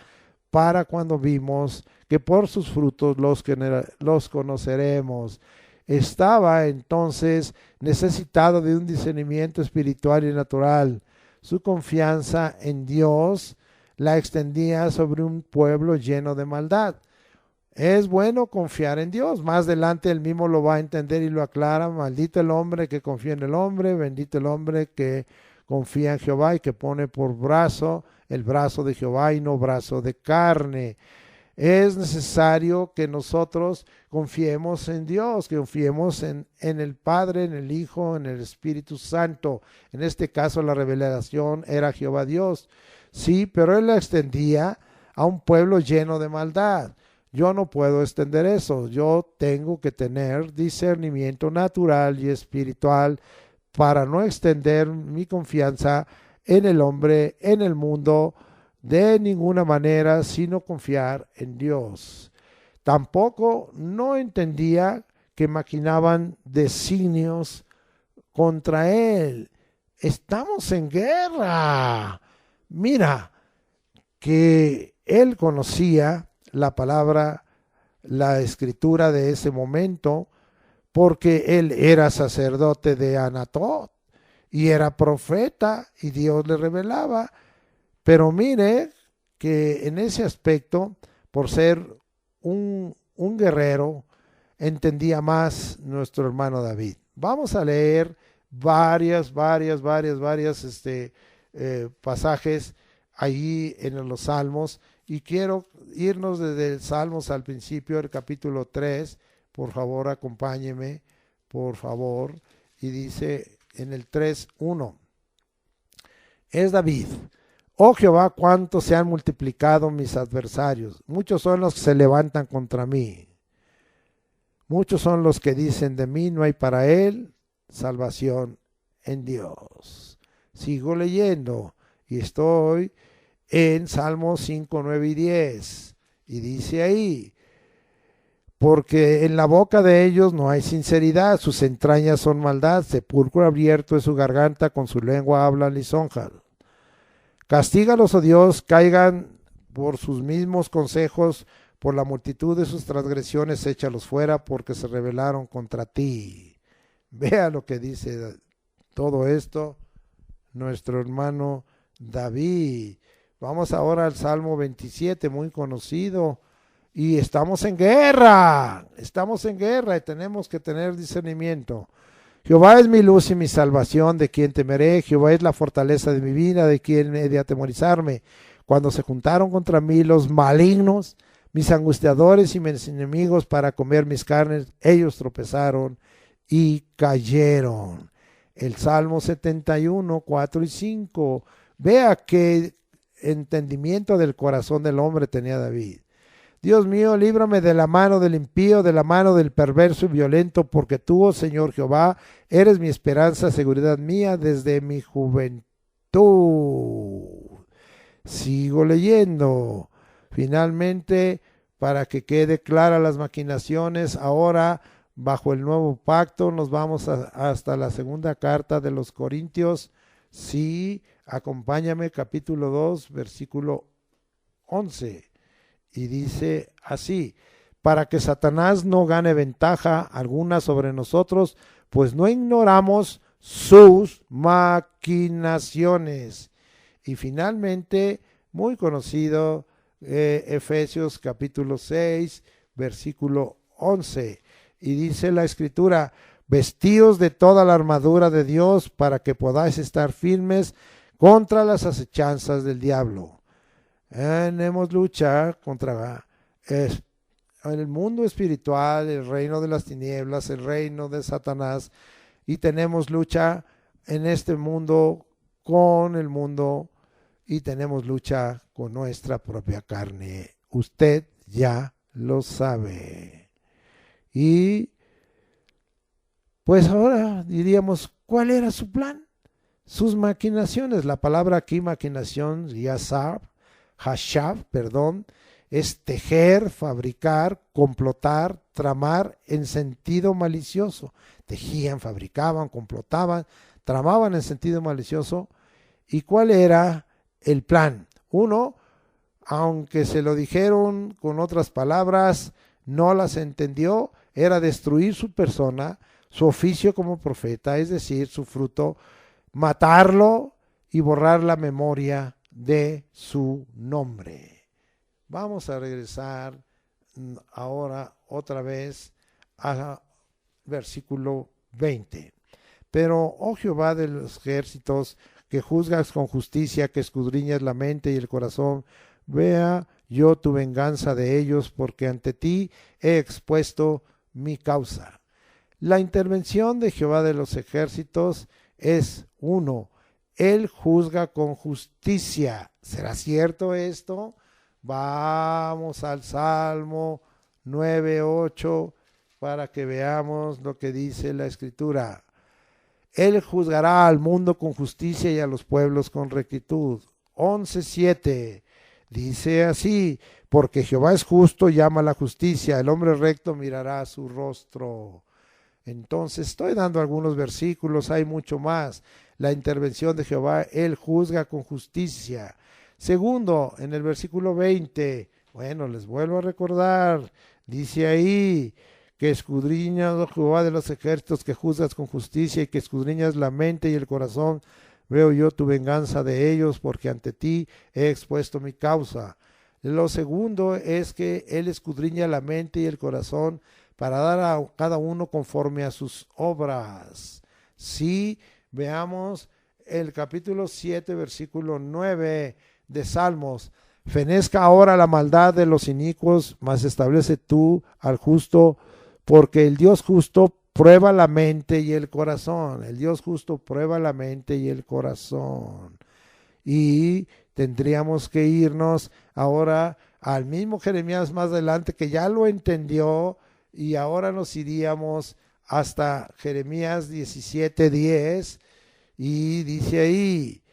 para cuando vimos que por sus frutos los conoceremos. Estaba entonces necesitado de un discernimiento espiritual y natural. su confianza en Dios la extendía sobre un pueblo lleno de maldad. Es bueno confiar en Dios. Más adelante él mismo lo va a entender y lo aclara. Maldito el hombre que confía en el hombre, bendito el hombre que confía en Jehová y que pone por brazo el brazo de Jehová y no brazo de carne. Es necesario que nosotros confiemos en Dios, que confiemos en el Padre, en el Hijo, en el Espíritu Santo. En este caso la revelación era Jehová Dios. Sí, pero él la extendía a un pueblo lleno de maldad. Yo no puedo extender eso. Yo tengo que tener discernimiento natural y espiritual para no extender mi confianza en el hombre, en el mundo, de ninguna manera, sino confiar en Dios. Tampoco no entendía que maquinaban designios contra él. Estamos en guerra. Mira, que él conocía la palabra, la escritura de ese momento, porque él era sacerdote de Anatot y era profeta y Dios le revelaba. Pero mire que en ese aspecto, por ser un guerrero, entendía más nuestro hermano David. Vamos a leer varias pasajes allí en los Salmos, y quiero irnos desde el Salmos al principio, el capítulo 3, por favor acompáñeme, por favor, y dice en el 3:1, es David: oh Jehová, cuánto se han multiplicado mis adversarios, muchos son los que se levantan contra mí, muchos son los que dicen de mí, no hay para él salvación en Dios. Sigo leyendo y estoy en Salmos 5, 9 y 10, y dice ahí: porque en la boca de ellos no hay sinceridad, sus entrañas son maldad, sepulcro abierto es su garganta, con su lengua hablan lisonjas. Castígalos, oh Dios, caigan por sus mismos consejos, por la multitud de sus transgresiones échalos fuera, porque se rebelaron contra ti. Vea lo que dice todo esto nuestro hermano David. Vamos ahora al Salmo 27, muy conocido. Y estamos en guerra y tenemos que tener discernimiento. Jehová es mi luz y mi salvación, ¿de quién temeré? Jehová es la fortaleza de mi vida, ¿de quién he de atemorizarme? Cuando se juntaron contra mí los malignos, mis angustiadores y mis enemigos para comer mis carnes, ellos tropezaron y cayeron. El Salmo 71, 4 y 5. Vea qué entendimiento del corazón del hombre tenía David. Dios mío, líbrame de la mano del impío, de la mano del perverso y violento, porque tú, oh Señor Jehová, eres mi esperanza, seguridad mía desde mi juventud. Sigo leyendo. Finalmente, para que quede clara las maquinaciones, ahora bajo el nuevo pacto nos vamos hasta la segunda carta de los Corintios. Sí, acompáñame, capítulo 2, versículo 11. Y dice así: para que Satanás no gane ventaja alguna sobre nosotros, pues no ignoramos sus maquinaciones. Y finalmente, muy conocido, Efesios capítulo 6, versículo 11. Y dice la escritura: vestíos de toda la armadura de Dios para que podáis estar firmes contra las acechanzas del diablo. Tenemos lucha contra el mundo espiritual, el reino de las tinieblas, el reino de Satanás, y tenemos lucha en este mundo con el mundo, y tenemos lucha con nuestra propia carne. Usted ya lo sabe. Y pues ahora diríamos, ¿cuál era su plan? Sus maquinaciones. La palabra aquí, maquinación, Hashav, es tejer, fabricar, complotar, tramar en sentido malicioso. Tejían, fabricaban, complotaban, tramaban en sentido malicioso. ¿Y cuál era el plan? Uno, aunque se lo dijeron con otras palabras, no las entendió, era destruir su persona, su oficio como profeta, es decir, su fruto, matarlo y borrar la memoria de su nombre. Vamos a regresar ahora otra vez a versículo 20. Pero, oh Jehová de los ejércitos, que juzgas con justicia, que escudriñas la mente y el corazón, vea yo tu venganza de ellos, porque ante ti he expuesto mi causa. La intervención de Jehová de los ejércitos es uno. Él juzga con justicia. ¿Será cierto esto? Vamos al Salmo 9:8 para que veamos lo que dice la Escritura. Él juzgará al mundo con justicia y a los pueblos con rectitud. 11:7 dice así: porque Jehová es justo y ama la justicia, el hombre recto mirará su rostro. Entonces estoy dando algunos versículos, hay mucho más. La intervención de Jehová, Él juzga con justicia. Segundo, en el versículo 20, bueno, les vuelvo a recordar, dice ahí, que escudriñas, oh Jehová de los ejércitos, que juzgas con justicia y que escudriñas la mente y el corazón, veo yo tu venganza de ellos, porque ante ti he expuesto mi causa. Lo segundo es que Él escudriña la mente y el corazón para dar a cada uno conforme a sus obras. Sí, veamos el capítulo 7, versículo 9 de Salmos. Fenezca ahora la maldad de los inicuos, mas establece tú al justo, porque el Dios justo prueba la mente y el corazón. El Dios justo prueba la mente y el corazón. Y tendríamos que irnos ahora al mismo Jeremías más adelante, que ya lo entendió, y ahora nos iríamos hasta Jeremías 17:10, y dice ahí: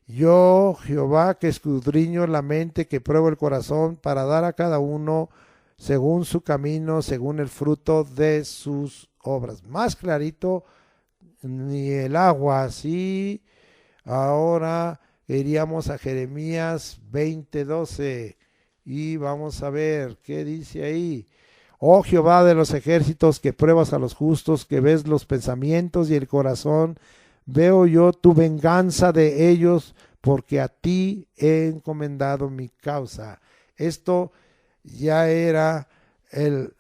yo, Jehová, que escudriño la mente, que pruebo el corazón, para dar a cada uno según su camino, según el fruto de sus obras. Más clarito ni el agua. Sí, ahora iríamos a Jeremías 20:12 y vamos a ver qué dice ahí. Oh Jehová de los ejércitos, que pruebas a los justos, que ves los pensamientos y el corazón, veo yo tu venganza de ellos, porque a ti he encomendado mi causa. Esto ya era el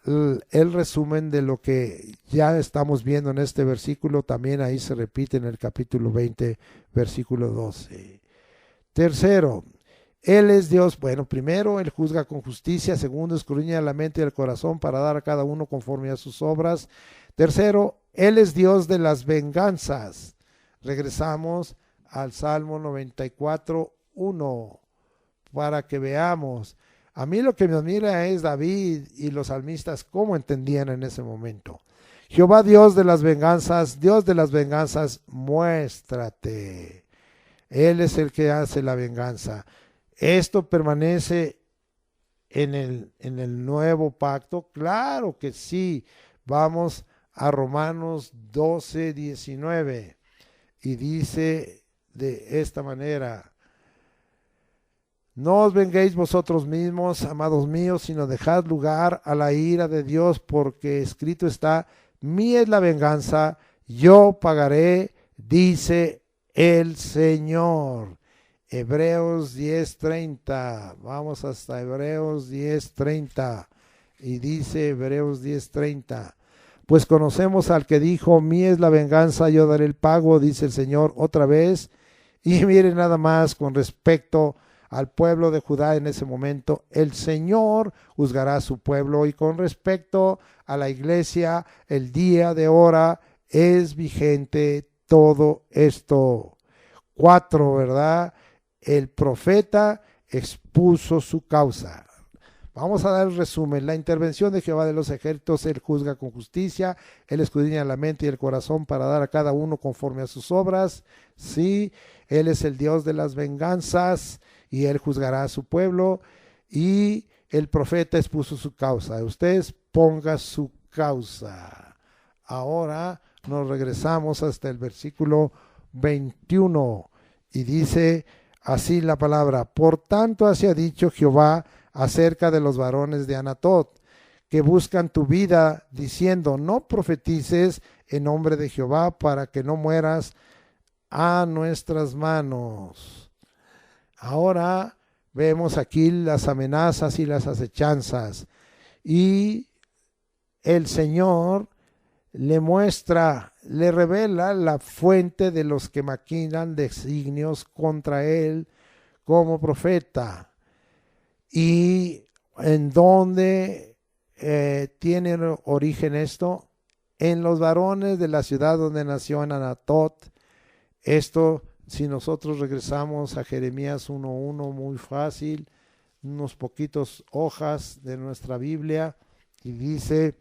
resumen de lo que ya estamos viendo en este versículo. También ahí se repite en el capítulo 20, versículo 12. Tercero, Él es Dios. Bueno, primero, Él juzga con justicia. Segundo, escudriña la mente y el corazón para dar a cada uno conforme a sus obras. Tercero, Él es Dios de las venganzas. Regresamos al Salmo 94:1 para que veamos. A mí lo que me admira es David y los salmistas, cómo entendían en ese momento. Jehová, Dios de las venganzas, muéstrate. Él es el que hace la venganza. Esto permanece en el nuevo pacto. Claro que sí. Vamos a Romanos 12:19 y dice de esta manera: no os venguéis vosotros mismos, amados míos, sino dejad lugar a la ira de Dios, porque escrito está: mía es la venganza, yo pagaré, dice el Señor. Hebreos 10:30, vamos hasta Hebreos 10:30, y dice Hebreos 10:30: pues conocemos al que dijo: mía es la venganza, yo daré el pago, dice el Señor. Otra vez, y miren nada más con respecto al pueblo de Judá en ese momento, el Señor juzgará a su pueblo. Y con respecto a la iglesia, el día de ahora es vigente todo esto. 4, ¿verdad? El profeta expuso su causa. Vamos a dar el resumen. La intervención de Jehová de los ejércitos: Él juzga con justicia, Él escudriña la mente y el corazón para dar a cada uno conforme a sus obras. Sí, Él es el Dios de las venganzas y Él juzgará a su pueblo. Y el profeta expuso su causa. Ustedes pongan su causa. Ahora nos regresamos hasta el versículo 21 y dice así la palabra: por tanto así ha dicho Jehová acerca de los varones de Anatot, que buscan tu vida, diciendo: no profetices en nombre de Jehová, para que no mueras. a nuestras manos. Ahora vemos aquí las amenazas y las acechanzas. Y el Señor le muestra, le revela la fuente de los que maquinan designios contra él como profeta. ¿Y en dónde tiene origen esto? En los varones de la ciudad donde nació, en Anatot. Esto, si nosotros regresamos a Jeremías 1:1, muy fácil, unos poquitos hojas de nuestra Biblia, y dice: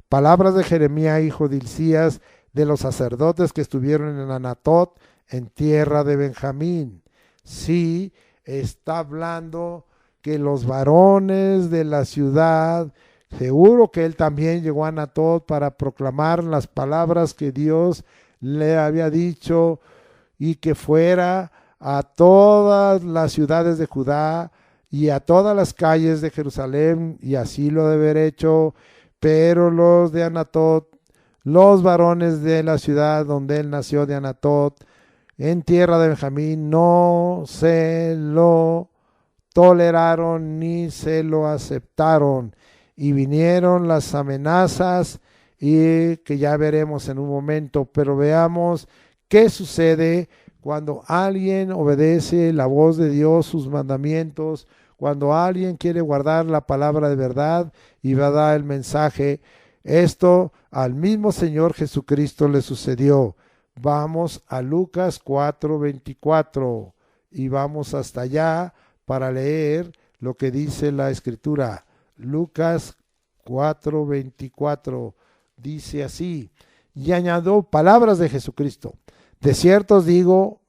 palabras de Jeremías, hijo de Hilcías, de los sacerdotes que estuvieron en Anatot, en tierra de Benjamín. Sí, está hablando que los varones de la ciudad, seguro que él también llegó a Anatot para proclamar las palabras que Dios le había dicho, y que fuera a todas las ciudades de Judá y a todas las calles de Jerusalén, y así lo debe haber hecho. Pero los de Anatot, los varones de la ciudad donde él nació, de Anatot, en tierra de Benjamín, no se lo toleraron ni se lo aceptaron, y vinieron las amenazas, y que ya veremos en un momento. Pero veamos qué sucede cuando alguien obedece la voz de Dios, sus mandamientos, cuando alguien quiere guardar la palabra de verdad y va a dar el mensaje. Esto al mismo Señor Jesucristo le sucedió. Vamos a Lucas 4:24 y vamos hasta allá para leer lo que dice la Escritura. Lucas 4:24 dice así, y añadió palabras de Jesucristo: de cierto os digo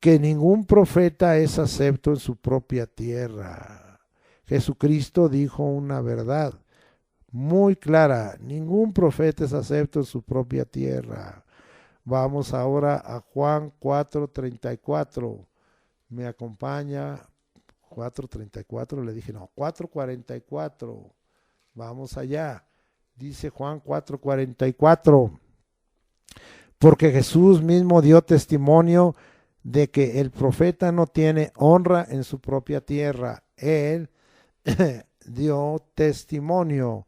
que ningún profeta es acepto en su propia tierra. Jesucristo dijo una verdad muy clara: ningún profeta es acepto en su propia tierra. Vamos ahora a Juan 4:34. Me acompaña. 4:34, le dije, no, 4:44. Vamos allá. Dice Juan 4:44. Porque Jesús mismo dio testimonio de que el profeta no tiene honra en su propia tierra. Él dio testimonio.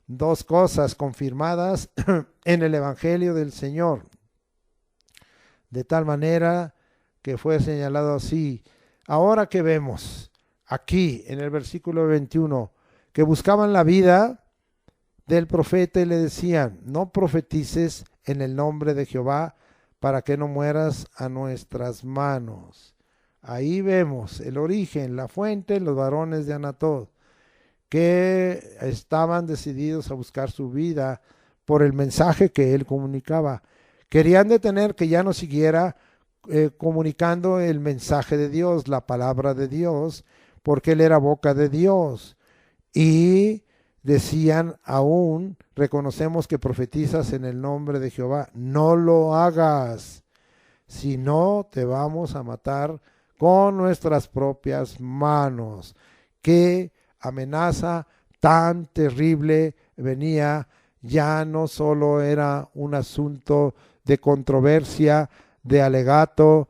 Dos cosas confirmadas en el Evangelio del Señor. De tal manera que fue señalado así. Ahora que vemos aquí en el versículo 21, que buscaban la vida del profeta y le decían: no profetices en el nombre de Jehová, para que no mueras a nuestras manos. Ahí vemos el origen, la fuente, los varones de Anatot, que estaban decididos a buscar su vida por el mensaje que él comunicaba. Querían detener que ya no siguiera comunicando el mensaje de Dios, la palabra de Dios, porque él era boca de Dios. Y decían aún: reconocemos que profetizas en el nombre de Jehová, no lo hagas, si no te vamos a matar con nuestras propias manos. Qué amenaza tan terrible venía. Ya no solo era un asunto de controversia, de alegato,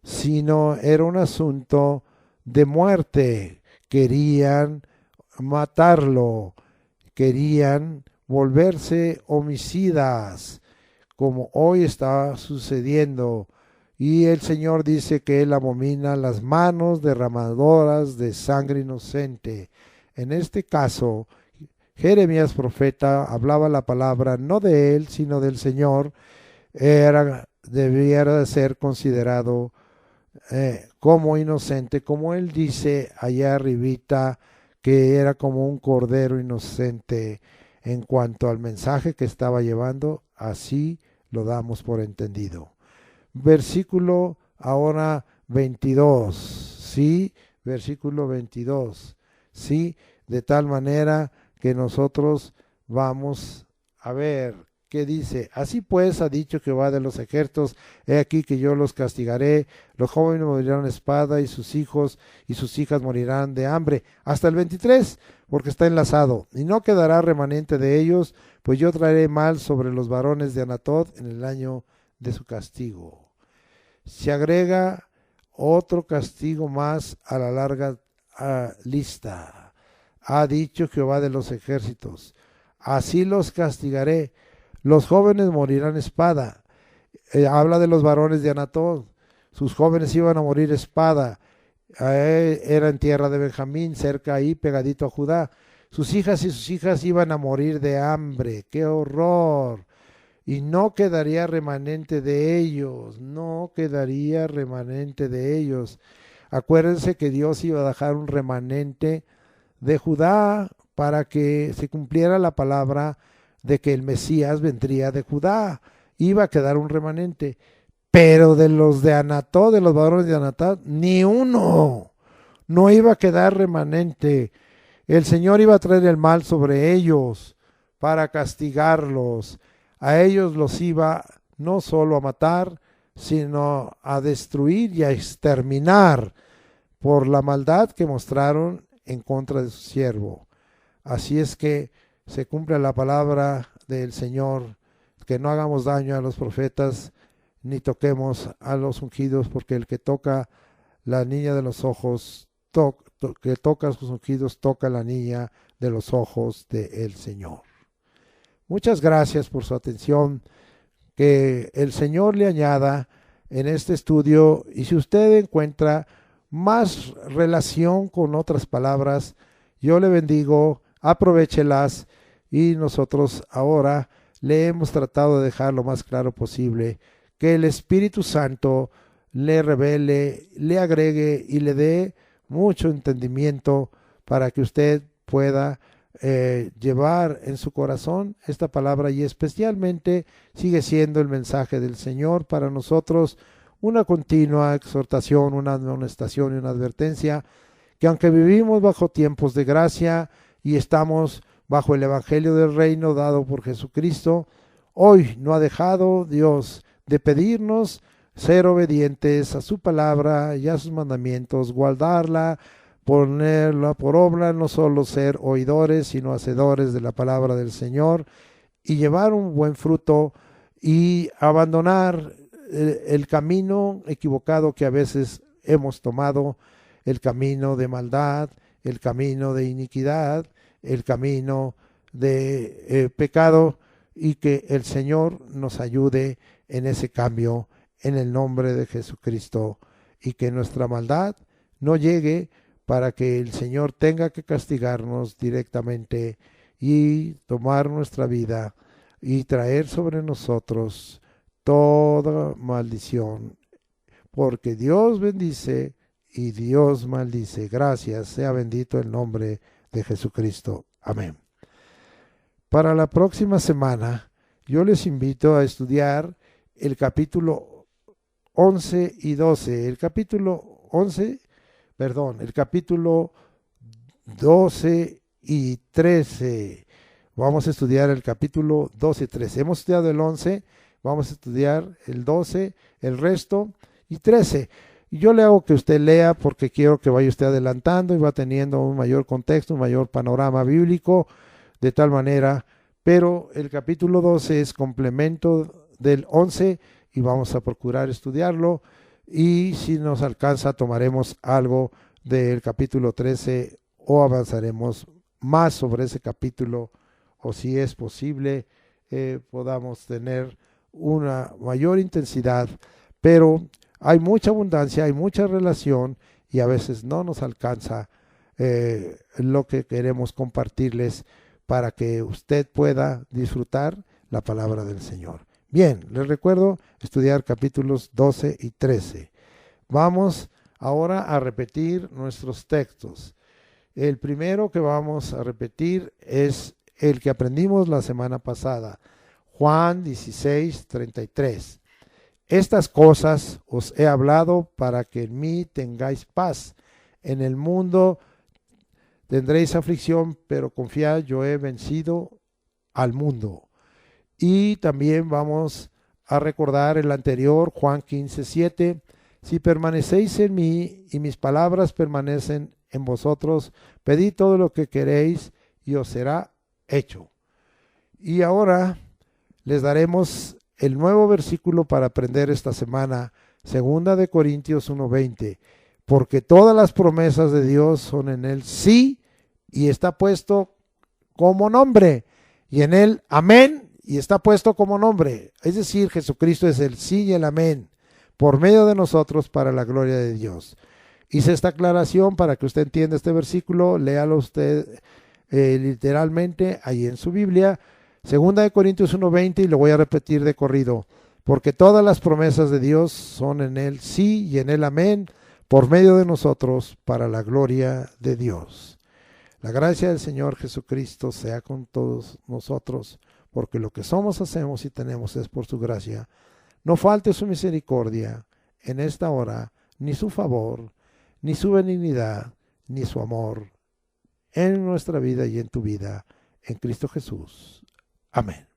sino era un asunto de muerte. Querían matarlo, querían volverse homicidas, como hoy está sucediendo. Y el Señor dice que Él abomina las manos derramadoras de sangre inocente. En este caso, Jeremías profeta hablaba la palabra no de él, sino del Señor. Debiera de ser considerado como inocente, como él dice allá arribita, que era como un cordero inocente. En cuanto al mensaje que estaba llevando, así lo damos por entendido. Versículo ahora 22, sí, versículo 22, sí, de tal manera que nosotros vamos a ver qué dice. Así pues ha dicho Jehová de los ejércitos: he aquí que yo los castigaré, los jóvenes morirán de espada, y sus hijos y sus hijas morirán de hambre. Hasta el 23, porque está enlazado: y no quedará remanente de ellos, pues yo traeré mal sobre los varones de Anatot en el año de su castigo. Se agrega otro castigo más a la larga lista. Ha dicho Jehová de los ejércitos, así los castigaré. Los jóvenes morirán espada. Habla de los varones de Anatot. Sus jóvenes iban a morir espada. Era en tierra de Benjamín, cerca ahí, pegadito a Judá. Sus hijas y sus hijas iban a morir de hambre. ¡Qué horror! Y no quedaría remanente de ellos, no quedaría remanente de ellos. Acuérdense que Dios iba a dejar un remanente de Judá para que se cumpliera la palabra de que el Mesías vendría de Judá. Iba a quedar un remanente. Pero de los de Anatot, de los varones de Anatot, ni uno. No iba a quedar remanente. El Señor iba a traer el mal sobre ellos para castigarlos. A ellos los iba no solo a matar, sino a destruir y a exterminar por la maldad que mostraron en contra de su siervo. Así es que se cumple la palabra del Señor, que no hagamos daño a los profetas, ni toquemos a los ungidos, porque el que toca la niña de los ojos, que toca a sus ungidos, toca la niña de los ojos del Señor. Muchas gracias por su atención. Que el Señor le añada en este estudio, y si usted encuentra más relación con otras palabras, yo le bendigo, aprovéchelas, y nosotros ahora le hemos tratado de dejar lo más claro posible, que el Espíritu Santo le revele, le agregue y le dé mucho entendimiento para que usted pueda llevar en su corazón esta palabra, y especialmente sigue siendo el mensaje del Señor para nosotros una continua exhortación, una amonestación y una advertencia, que aunque vivimos bajo tiempos de gracia y estamos bajo el Evangelio del Reino dado por Jesucristo, hoy no ha dejado Dios de pedirnos ser obedientes a su palabra y a sus mandamientos, guardarla, ponerla por obra, no solo ser oidores, sino hacedores de la palabra del Señor, y llevar un buen fruto y abandonar el camino equivocado que a veces hemos tomado, el camino de maldad, el camino de iniquidad, el camino de pecado, y que el Señor nos ayude en ese cambio en el nombre de Jesucristo, y que nuestra maldad no llegue para que el Señor tenga que castigarnos directamente y tomar nuestra vida y traer sobre nosotros toda maldición, porque Dios bendice y Dios maldice. Gracias, sea bendito el nombre de Jesucristo. Amén. Para la próxima semana, yo les invito a estudiar el capítulo 11 y 12. El capítulo 12 y 13. Vamos a estudiar el capítulo 12 y 13. Hemos estudiado el 11, vamos a estudiar el 12, el resto, y 13. Y yo le hago que usted lea porque quiero que vaya usted adelantando y va teniendo un mayor contexto, un mayor panorama bíblico, de tal manera, pero el capítulo 12 es complemento del 11 y vamos a procurar estudiarlo, y si nos alcanza tomaremos algo del capítulo 13 o avanzaremos más sobre ese capítulo, o si es posible podamos tener una mayor intensidad, pero hay mucha abundancia, hay mucha relación, y a veces no nos alcanza lo que queremos compartirles para que usted pueda disfrutar la palabra del Señor. Bien, les recuerdo estudiar capítulos 12 y 13. Vamos ahora a repetir nuestros textos. El primero que vamos a repetir es el que aprendimos la semana pasada, Juan 16:33. Estas cosas os he hablado para que en mí tengáis paz. En el mundo tendréis aflicción, pero confiad, yo he vencido al mundo. Y también vamos a recordar el anterior, Juan 15:7. Si permanecéis en mí y mis palabras permanecen en vosotros, pedid todo lo que queréis y os será hecho. Y ahora les daremos el nuevo versículo para aprender esta semana, Segunda de Corintios 1:20, porque todas las promesas de Dios son en él sí, y está puesto como nombre, y en él amén, y está puesto como nombre. Es decir, Jesucristo es el sí y el amén, por medio de nosotros para la gloria de Dios. Hice esta aclaración para que usted entienda este versículo, léalo usted literalmente ahí en su Biblia, Segunda de Corintios 1:20, y lo voy a repetir de corrido, porque todas las promesas de Dios son en él sí y en él amén, por medio de nosotros para la gloria de Dios. La gracia del Señor Jesucristo sea con todos nosotros, porque lo que somos, hacemos y tenemos es por su gracia. No falte su misericordia en esta hora, ni su favor, ni su benignidad, ni su amor en nuestra vida y en tu vida, en Cristo Jesús. Amén.